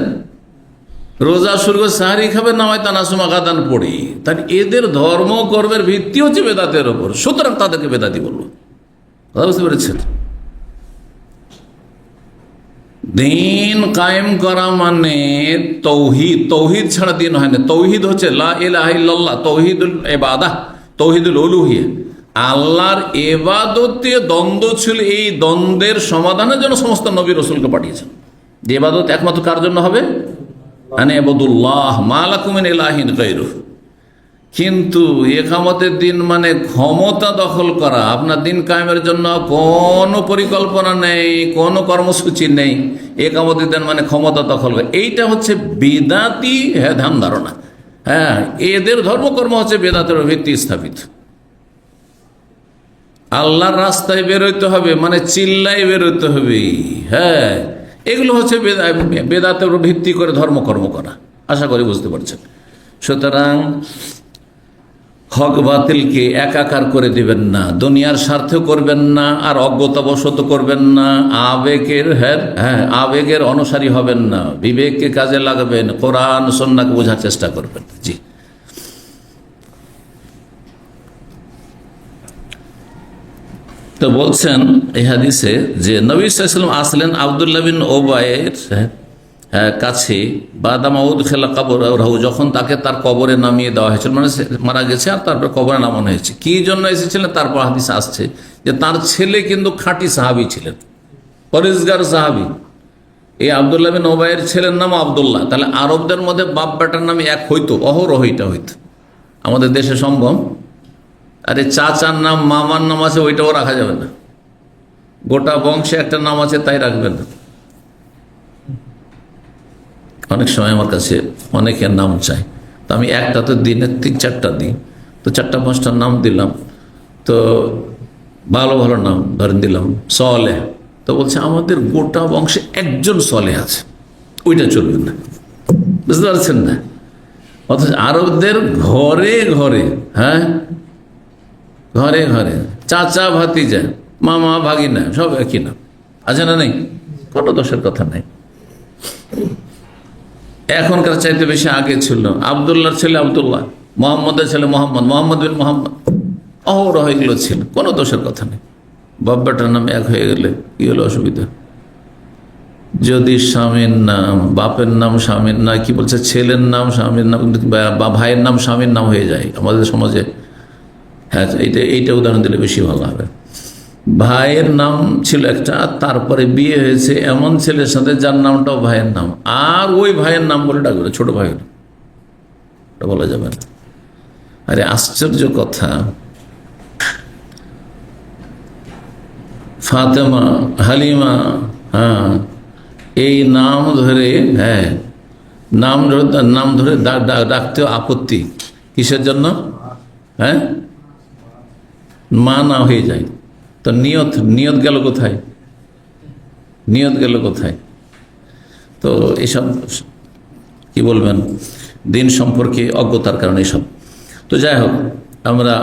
রোজা শুরু করে সাহারি খাবে, নাওয়াই তানাসুমা গাদান পড়ি। তাহলে এদের ধর্মকর্মের ভিত্তি হচ্ছে বেদাতের ওপর, সুতরাং তাদেরকে বেদাতি বলবো। কথা বুঝতে পেরেছেন? দিন কায়েম করা মানে তৌহিদ, তৌহিদ ছাড়া দিন হয় না। তৌহিদ হচ্ছে লা ইলাহা ইল্লাল্লাহ, তৌহিদুল ইবাদাহ, তৌহিদুল উলুহিয়া। আল্লাহর ইবাদতে দ্বন্দ্ব ছিল, এই দ্বন্দ্বের সমাধানের জন্য সমস্ত নবী রাসূলকে পাঠিয়েছেন। যে ইবাদত একমাত্র কার জন্য হবে? আনে ইবাদুল্লাহ মা লাকুম মিন ইলাহিন গায়রুহু। কিন্তু ইকামতের দিন মানে ক্ষমতা দখল করা। আপনার দিন কায়েমের জন্য কোনো পরিকল্পনা নেই, কোনো কর্মসূচি নেই, ইকামতের দিন মানে ক্ষমতা দখল করা। এইটা হচ্ছে বেদাতি ধ্যান ধারণা। হ্যাঁ, এদের ধর্মকর্ম হচ্ছে বেদাতের ভিত্তি স্থাপিত। আল্লাহর রাস্তায় বেরোইতে হবে মানে চিল্লাই বেরোতে হবে। হ্যাঁ, এগুলো হচ্ছে বেদাতের ভিত্তি করে ধর্মকর্ম করা। আশা করি বুঝতে পারছেন। সুতরাং হক বাতিলকে একাকার করে দিবেন না, দুনিয়ার স্বার্থে করবেন না, আর অজ্ঞতাবশত করবেন না, আবেগের অনুসারী হবেন না, বিবেককে কাজে লাগাবেন, কোরআন সুন্নাহকে বোঝার চেষ্টা করবেন। জি, তো বলছেন এই হাদিসে যে নবী সাল্লাল্লাহু আলাইহি ওয়াসাল্লাম আসলেন আব্দুল্লাহ বিন উবাইয়ের কাছে, বাদামাউদ খেলা কবর, যখন তাকে তার কবরে নামিয়ে দেওয়া হয়েছিল, মানে মারা গেছে আর তারপর কবরে নামানো হয়েছে। কি জন্য এসেছিলেন তারপর হাদিস আসছে যে তার ছেলে কিন্তু খাঁটি সাহাবী ছিলেন, পরেজগার সাহাবী। এই আব্দুল্লাহ বিন উবাইয়ের ছেলের নাম আব্দুল্লাহ। তাহলে আরবদের মধ্যে বাপ বেটার নাম এক হইতো, অহরহইটা হইতো। আমাদের দেশে সম্ভব? আরে চাচার নাম, মামার নাম আছে, ওইটাও রাখা যাবে না। গোটা বংশে একটা নাম আছে, তাই রাখবেন না। অনেক সময় আমার কাছে অনেকের নাম চাই, তো আমি একটা তো দিনে 3-4টা দিই, তো 4-5টা নাম দিলাম। তো ভালো ভালো নাম ধরেন দিলাম, সলেহ। তো বলছে আমাদের গোটা বংশে একজন সলেহ আছে, ওইটা চলবে না। বুঝতে পারছেন না? অথচ আরবদের ঘরে ঘরে, হ্যাঁ, ঘরে ঘরে চাচা ভাতিজা মামা ভাগিনা সব একই নাম, আছে না নেই? কোনো দোষের কথা নাই। এখনকার চাইতে বেশি আগে ছিল আবদুল্লাহর ছেলে আবদুল্লাহ, মোহাম্মদের ছেলে মোহাম্মদ, মোহাম্মদ বিন মোহাম্মদ, অহরহ এগুলো ছিল, কোনো দোষের কথা নেই। বাব্বাটার নাম এক হয়ে গেলে কি হলো অসুবিধা? যদি স্বামীর নাম, বাপের নাম স্বামীর না, কি বলছে, ছেলের নাম স্বামীর নাম বা ভাইয়ের নাম স্বামীর নাম হয়ে যায় আমাদের সমাজে। হ্যাঁ, এইটা উদাহরণ দিলে বেশি ভালো হবে। ভাইয়ের নাম ছিল একটা, তারপরে বিয়ে হয়েছে এমন ছেলের সাথে যার নামটাও ভাইয়ের নাম, আর ওই ভাইয়ের নাম বলে ডাকবে ছোট ভাই, ওটা বলা যাবে না। আরে আশ্চর্য কথা, ফাতেমা, হালিমা, হ্যাঁ, এই নাম ধরে, হ্যাঁ, নাম ধরে ডাকতেও আপত্তি, কিসের জন্য? হ্যাঁ, মা না হয়ে যায় তো নিয়ত গেল কোথায়? নিয়ত গেল কোথায়? তো এসব কি বলবেন, দিন সম্পর্কে অজ্ঞতার কারণে এসব। তো যাই হোক, আমরা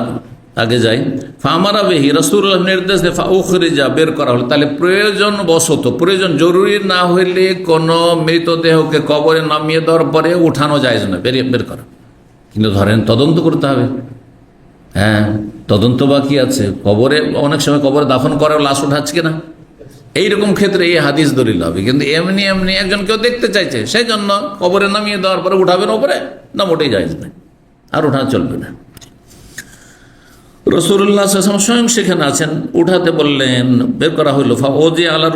আগে যাই। ফামারা বেহি, রাসূলুল্লাহ নির্দেশ দেয়, ফাউখরিজা, বের করা হলো। তাহলে প্রয়োজন বশত, প্রয়োজন জরুরি না হইলে কোনো মৃতদেহকে কবরে নামিয়ে দেওয়ার পরে উঠানো যায় না, বের করা। কিন্তু ধরেন তদন্ত করতে হবে, হ্যাঁ, তদন্ত বাকি আছে, কবরে অনেক সময় কবরে দাফন করার লাশ উঠাচ্ছে কিনা, এইরকম ক্ষেত্রে এই হাদিস দলিল হবে। কিন্তু এমনি এমনি একজন কেউ দেখতে চাইছে, সেই জন্য কবরে নামিয়ে দেওয়ার পরে উঠাবেন ওপরে, না মোটেই যায় না, আর উঠানো চলবে না। রাসূলুল্লাহ সাল্লাল্লাহু আলাইহি ওয়াসাল্লাম স্বয়ং সেখানে আছেন, উঠাতে বললেন, বের করা হইল। ফাওজি আলা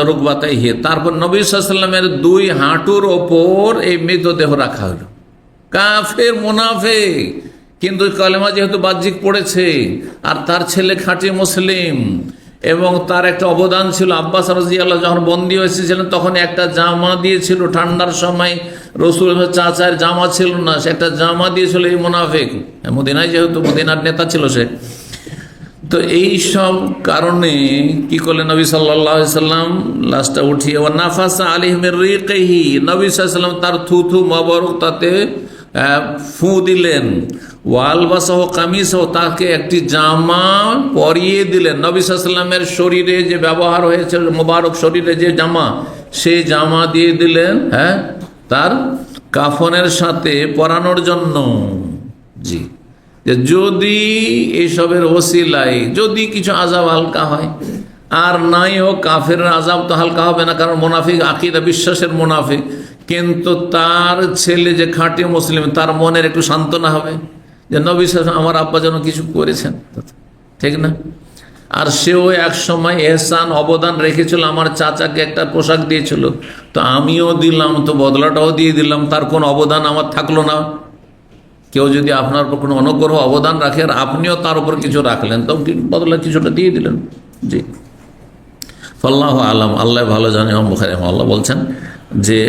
রুকবাতাইহি, তারপর নবী সাল্লাল্লাহু আলাইহি ওয়াসাল্লামের দুই হাঁটুর ওপর এই মৃতদেহ রাখা হলো। কাফের, মুনাফিক, কিন্তু কালেমা যেহেতু বাহ্যিক পড়েছে, আর তার ছেলে খাঁটি মুসলিম, এবং তার একটা অবদান ছিল। আব্বাস রাদিয়াল্লাহু আনহু যখন বন্দী হয়েছিলেন তখন একটা জামা দিয়েছিল, ঠান্ডার সময় রাসূলের চাচার জামা ছিল না, সে একটা জামা দিয়েছিল এই মুনাফিক, মদিনায় যেহেতু মদিনার নেতা ছিল সে। তো এই সব কারণে কি করলেন নবী সাল্লাল্লাহু আলাইহি সাল্লাম, লাশটা উঠিয়ে ওয়া নাফাসা আলাইহি মির রিকিহি, নবী সাল্লাল্লাহু আলাইহি সাল্লাম তার থুথু মোবারক তাতে ফু দিলেন। ওয়ালবাসাহ কামিসাহ, তাকে একটি জামা পরিয়ে দিলেন। নবী সাল্লাল্লাহু আলাইহি সাল্লামের শরীরে যে ব্যবহার হয়েছে, মোবারক শরীরে যে জামা, সেই জামা দিয়ে দিলেন, হ্যাঁ, তার কাফনের সাথে পরানোর জন্য। জি, যে যদি এইসবের ওসিলায় যদি কিছু আযাব হালকা হয়, আর নাই হোক, কাফের আযাব তো হালকা হবে না, কারণ মুনাফিক আকীদা বিশ্বাসের মুনাফিক, কিন্তু তার ছেলে যে খাঁটি মুসলিম, তার মনের একটু সান্ত্বনা হবে যে নবী সাল্লাল্লাহু আলাইহি ওয়াসাল্লাম আমার আব্বা যেন কিছু করেছেন, ঠিক না? আর সেও এক সময় এহসান, অবদান রেখেছিল, আমার চাচাকে একটা পোশাক দিয়েছিল, তো আমিও দিলাম, তো বদলাটাও দিয়ে দিলাম, তার কোনো অবদান আমার থাকলো না। কেউ যদি আপনার উপর কোনো অনুগ্রহ অবদান রাখে আর আপনিও তার উপর কিছু রাখলেন, তো বদলা কিছুটা দিয়ে দিলেন। জি, আল্লাহু আলাম, আল্লাহ ভালো জানে। বুখারী আল্লাহ বলছেন যে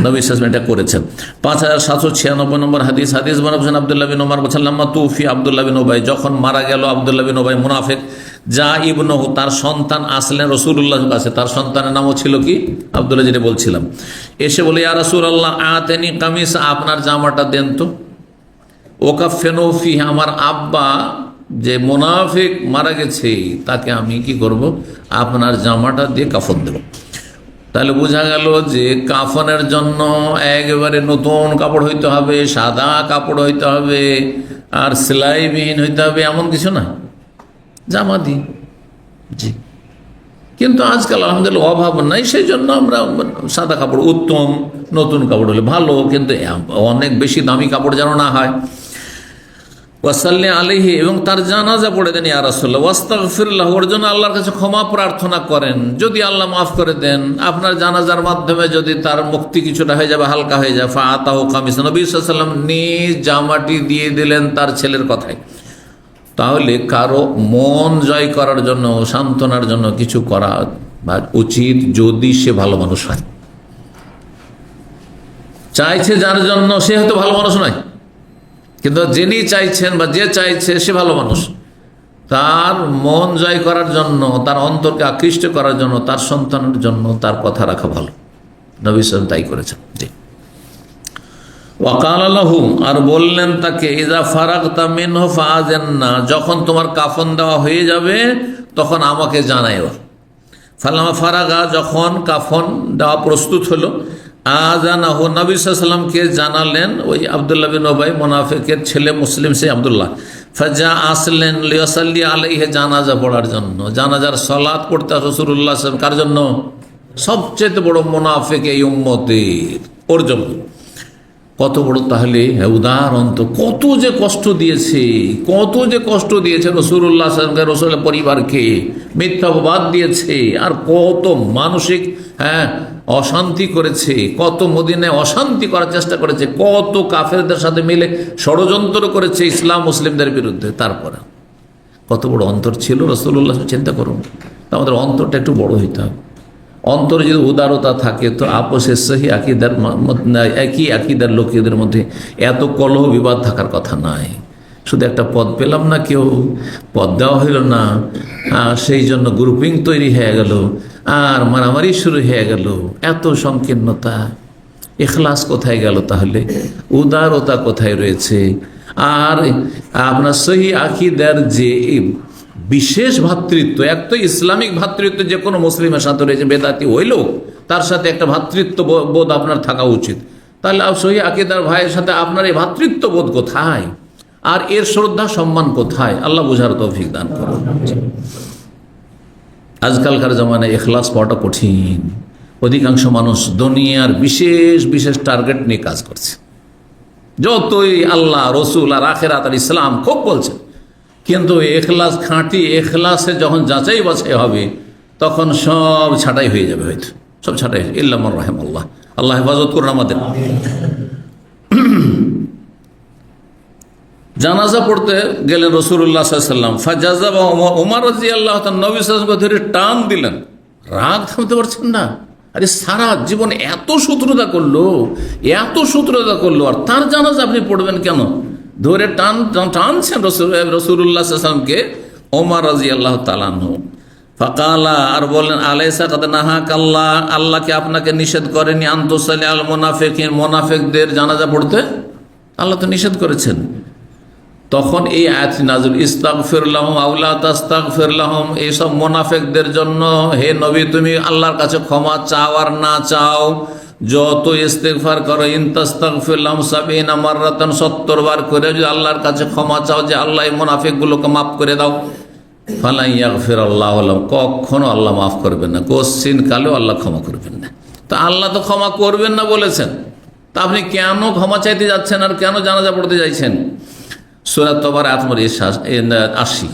নবী সাল্লাল্লাহু আলাইহি ওয়াসাল্লাম এটা করেছেন। 5796 নম্বর হাদিস বানাবছেন আব্দুল্লাহ বিন ওমর বলছেন, লাম্মা তুফি আব্দুল্লাহ বিন উবাই, যখন মারা গেল আব্দুল্লাহ বিন উবাই মুনাফিক, যা ইবনুহু, তার সন্তান আসলেন রাসূলুল্লাহর কাছে। তার সন্তানের নামও ছিল কি? আব্দুল্লাহ, যেটা বলছিলাম। এসে বলে, ইয়া রাসূলুল্লাহ আতানি কামিসা, আপনার জামাটা দেন তো। ওকাফেনু ফিহি, আমার আব্বা যে মুনাফিক মারা গেছে তাকে আমি কি করব, আপনার জামাটা দিয়ে কাফন দেব। তাহলে বোঝা গেল যে কাফনের জন্য একেবারে নতুন কাপড় হইতে হবে, সাদা কাপড় হইতে হবে, আর সেলাইবিহীন হইতে হবে, এমন কিছু না, জামা দিই। জি, কিন্তু আজকাল আলহামদুলিল্লাহ অভাব নাই, সেই জন্য আমরা সাদা কাপড়, উত্তম নতুন কাপড় হলে ভালো, কিন্তু অনেক বেশি দামি কাপড় যেন না হয়। ওয়াসাল্লি আলাইহি, এবং তার জানাজা পড়ে দেন ইয়া রাসূলুল্লাহ। ওয়াস্তাগফিরুল্লাহ, ওর জন্য আল্লাহর কাছে ক্ষমা প্রার্থনা করেন, যদি আল্লাহ মাফ করে দেন, আপনার জানাজার মাধ্যমে যদি তার মুক্তি কিছুটা হয়ে যাবে, হালকা হয়ে যায়। ফাআতাহু কামিসা, নবী সাল্লাল্লাহু আলাইহি ওয়াসাল্লাম নিজ জামাটি দিয়ে দিলেন তার ছেলের কথায়। তাহলে কারো মন জয় করার জন্য, সান্ত্বনার জন্য কিছু করা উচিত, যদি সে ভালো মানুষ হয়। চাইছে যার জন্য, সে হয়তো ভালো মানুষ নয়, কিন্তু যিনি চাইছেন বা যে চাইছে সে ভালো মানুষ, তার মন জয় করার জন্য, তার অন্তরকে আকৃষ্ট করার জন্য, তার সন্তানের জন্য তার কথা রাখা ভালো। নবী সাল্লাল্লাহু আলাইহি ওয়াসাল্লাম তাই করেছেন। জি, ওয়াকাল লাহু, আর বললেন তাকে, ইযা ফারাগতা মিনহু ফাআযান্না, যখন তোমার কাফন দেওয়া হয়ে যাবে তখন আমাকে জানাইও। ফালামা ফারাগা, যখন কাফন দেওয়া প্রস্তুত হলো, আযানাহু, নবী সাল্লাল্লাহু আলাইহি ওয়াসাল্লামকে জানালেন ওই আব্দুল্লাহ বিন উবাই, মুনাফিকের ছেলে, মুসলিম সে আব্দুল্লাহ। ফাজা, আসলেন, লিয়াসাল্লি আলাইহি, জানাজা পড়ার জন্য, জানাজার সালাত পড়তে রাসূলুল্লাহ সাল্লাল্লাহু আলাইহি ওয়াসাল্লাম। কার জন্য? সবচেয়ে বড় মুনাফিক এই উম্মতের, ওর জন্য। কত বড় তাহলে উদাহরণ! তো কত যে কষ্ট দিয়েছে, কত যে কষ্ট দিয়েছে রাসূলুল্লাহ সাল্লাল্লাহু আলাইহি ওয়াসাল্লাম, রাসূলের পরিবারকে মিথ্যা অপবাদ দিয়েছে, আর কত মানসিক অশান্তি করেছে, কত মদিনায় অশান্তি করার চেষ্টা করেছে, কত কাফেরদের সাথে মিলে ষড়যন্ত্র করেছে ইসলাম মুসলিমদের বিরুদ্ধে। তারপরে কত বড় অন্তর ছিল রাসূলুল্লাহ। চিন্তা করুন, আমাদের অন্তরটা একটু বড় হইতে হবে। অন্তরে যদি উদারতা থাকে তো আপোষের সহি আকিদার, একই আকিদার লোকেদের মধ্যে এত কলহ বিবাদ থাকার কথা নাই। শুধু একটা পদ পেলাম না, কেউ পদ দেওয়া হইল না, সেই জন্য গ্রুপিং তৈরি হয়ে গেল, আর মারামারি শুরু হয়ে গেল। এত সংকীর্ণতা, ইখলাস কোথায় গেল তাহলে? উদারতা কোথায় রয়েছে? আর আপনার সহি আকিদার যে বিশেষ ভ্রাতৃত্ব, এক তো ইসলামিক ভ্রাতৃত্ব যে কোনো মুসলিমের সাথে রয়েছে, বেদাতি হইলেও তার সাথে একটা ভ্রাতৃত্ব বোধ আপনার থাকা উচিত। তাহলে সহি আকিদার ভাইয়ের সাথে আপনার এই ভ্রাতৃত্ব বোধ কোথায়? আর এর শ্রদ্ধা সম্মান কোথায়? আল্লাহ বুঝার তৌফিক দান করুন। আজকালকার জামানায় ইখলাস পাওয়াটা কঠিন। অধিকাংশ মানুষ দুনিয়ার বিশেষ বিশেষ টার্গেট নিয়ে কাজ করছে। যতই আল্লাহ, রসুল আর আখিরাত আর ইসলাম খুব বলছে, কিন্তু এখলাস, খাঁটি এখলাসে যখন যাচাই বাছাই হবে তখন সব ছাঁটাই হয়ে যাবে, হয়তো সব ছাঁটাই। ইল্লা মান রাহিমাল্লাহ, আল্লাহ হেফাজত করুন আমাদের। জানাজা পড়তে গেলেন রাসূলুল্লাহ সাল্লাল্লাহু আলাইহি ওয়াসাল্লাম। ফাজাযাবা ওমর রাদিয়াল্লাহু তাআলা, নবী সাল্লাল্লাহু আলাইহি ওয়াসাল্লাম ধরে টান দিলেন। রাগ থামতে পারছেন না। আরে সারা জীবন এত শত্রুতা করলো, এত শত্রুতা করলো, আর তার জানাজা আপনি পড়বেন কেন? ধরে টানছেন রাসূলুল্লাহ সাল্লাল্লাহু আলাইহি ওয়াসাল্লামকে ওমর রাদিয়াল্লাহু তাআলা আনহু। ফাকালা, আর বললেন, আলাইসা কাদ নাহাকাল্লাহ, আল্লাহকে আপনাকে নিষেধ করেনি আন তুসাল্লি আল মুনাফিকিন, মুনাফিকদের জানাজা পড়তে? আল্লাহ তো নিষেধ করেছেন। তখন এই আয়াত নাযিল, ইস্তাগফির লাহুম আও লা তাস্তাগফির লাহুম, এইসব মুনাফিকদের জন্য হে নবী তুমি আল্লাহর কাছে ক্ষমা চাও আর না চাও, যত ইস্তেগফার করো, ইন তাস্তাগফির লাহুম ৭০ মাররাতান, ৭০ বার করে যদি আল্লাহর কাছে ক্ষমা চাও যে আল্লাহ এই মুনাফিকগুলোকে মাফ করে দাও, ফালা ইয়াগফিরাল্লাহু লাহুম, কখনো আল্লাহ মাফ করবেন না, কোশ্চিন কালেও আল্লাহ ক্ষমা করবেন না। তো আল্লাহ তো ক্ষমা করবেন না বলেছেন, তা আপনি কেন ক্ষমা চাইতে যাচ্ছেন আর কেন জানাজা পড়তে চাইছেন? সূরা তওবার আয়াত নম্বর ৮০।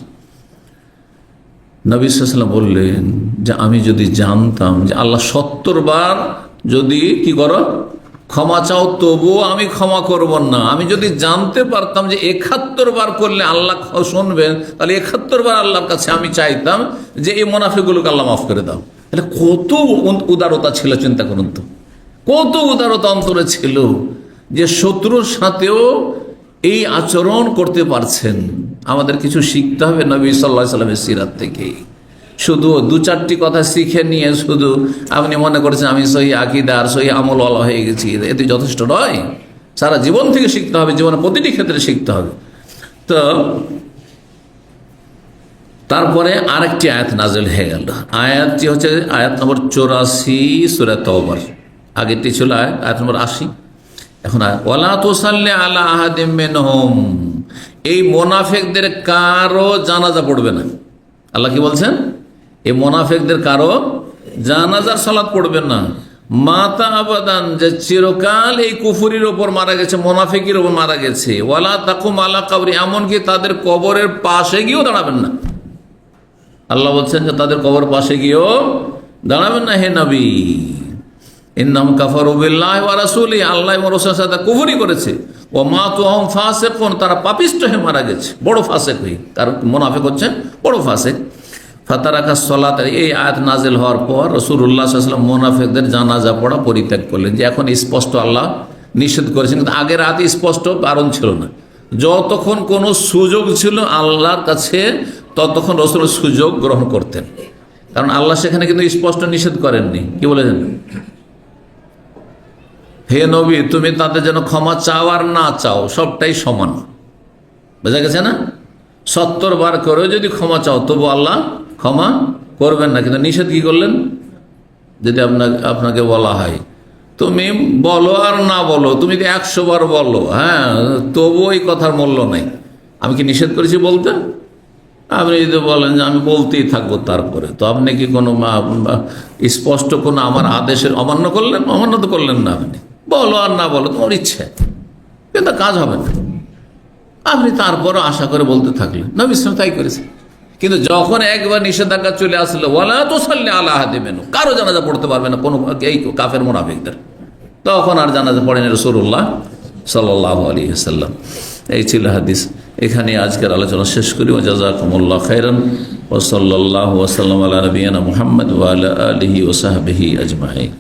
নবী সাল্লাল্লাহু আলাইহি ওয়াসাল্লাম বললেন যে আমি যদি জানতাম যে আল্লাহ ৭০ বার যদি কি করো ক্ষমা চাও তবুও আমি ক্ষমা করব না, আমি যদি জানতে পারতাম যে ৭১ বার করলে আল্লাহ শুনবেন, তাহলে ৭১ বার আল্লাহর কাছে আমি চাইতাম যে এই মুনাফিকগুলোকে আল্লাহ মাফ করে দাও। তাহলে কত উদারতা ছিল, চিন্তা করুন তো, কত উদারতা অন্তরে ছিল যে শত্রুর সাথেও এই আচরণ করতে পারছেন। আমাদের কিছু শিখতে হবে নবী সাল্লাল্লাহু আলাইহি ওয়াসাল্লামের সিরাত থেকে। শুধু দু চারটি কথা শিখে নিয়ে শুধু আপনি মনে করছেন আমি সহি আকীদা আর সহি আমলওয়ালা হয়ে গেছি, এতে যথেষ্ট নয়। সারা জীবন থেকে শিখতে হবে, জীবনের প্রতিটি ক্ষেত্রে শিখতে হবে। তো তারপরে আরেকটি আয়াত নাযিল হয়ে গেল। আয়াতটি হচ্ছে আয়াত নম্বর ৮৪ সূরা তওবার। আগেরটি ছিল আয়াত নম্বর ৮০। এখন ওয়ালা তুসাল্লি আলা আহাদিম মিনহুম, এই মুনাফিকদের কারো জানাজা পড়বে না। আল্লাহ কি বলছেন? এই মুনাফিকদের কারো জানাজার সালাত পড়বে না। মাতা আবাদান, যে চিরকাল এই কুফরির ওপর মারা গেছে, মুনাফিকের ওপর মারা গেছে। ওয়ালা তাকুম আলা কবরি, এমনকি তাদের কবরের পাশে গিয়েও দাঁড়াবেন না। আল্লাহ বলছেন যে তাদের কবর পাশে গিয়েও দাঁড়াবেন না হে নবী। ইন্নাহুম কাফারু বিল্লাহি ওয়া রাসূলিহি, আল্লাহ এবং রাসূলের সাথে কুফরি করেছে। ওয়া মাতু হুম ফাসিকুন, তারা পাপিষ্ট হয়ে মারা গেছে, বড় ফাসিক হয়ে। কারণ মুনাফিক হচ্ছেন বড় ফাসিক। ফাতারাকা সালাত, এই আয়াত নাজিল হওয়ার পর রাসূলুল্লাহ সাল্লাল্লাহু আলাইহি ওয়াসাল্লাম মুনাফিকদের জানাজা পড়া পরিত্যাগ করলেন, যে এখন স্পষ্ট আল্লাহ নিষেধ করেছেন। কিন্তু আগের আয়াতে স্পষ্ট বারণ ছিল না। যতক্ষণ কোনো সুযোগ ছিল আল্লাহর কাছে ততক্ষণ রাসূল সুযোগ গ্রহণ করতেন, কারণ আল্লাহ সেখানে কিন্তু স্পষ্ট নিষেধ করেননি। কি বলেছেন? হে নবী, তুমি তাদের জন্য ক্ষমা চাও আর না চাও সবটাই সমান। বোঝা গেছে না? 70 বার করেও যদি ক্ষমা চাও তবু আল্লাহ ক্ষমা করবেন না। কিন্তু নিষেধ কি করলেন? যদি আপনাকে বলা হয় তুমি বলো আর না বলো, তুমি যদি 100 বার বলো, হ্যাঁ, তবু ওই কথার মূল্য নাই। আমি কি নিষেধ করেছি বলতে? আপনি যদি বলেন যে আমি বলতেই থাকবো তারপরে, তো আপনি কি কোনো স্পষ্ট কোনো আমার আদেশের অমান্য করলেন? অমান্য তো করলেন না। আপনি বলো আর না বলো তোমার ইচ্ছে, কিন্তু কাজ হবে না। আপনি তারপরও আশা করে বলতে থাকলেন। নবী ইসলাম তাই করেছে। কিন্তু যখন একবার নিষেধাজ্ঞা চলে আসলো, ওয়ালা তুসাল্লি আলা আহাদিন মিনহুম, কারো জানাজা পড়তে পারবে না কোনো এই কাফের মুনাফিকদের, তখন আর জানাজা পড়েন রাসূলুল্লাহ সাল্লাল্লাহু আলাইহি ওয়াসাল্লাম। এই ছিল হাদিস। এখানে আজকের আলোচনা শেষ করি। ওয়া জাযাকুমুল্লাহু খাইরান ওয়া সাল্লাল্লাহু ওয়া সাল্লাম আলা নবিয়িনা মুহাম্মদ ওয়া আলা আলিহি ওয়া সাহবিহি আজমাইন।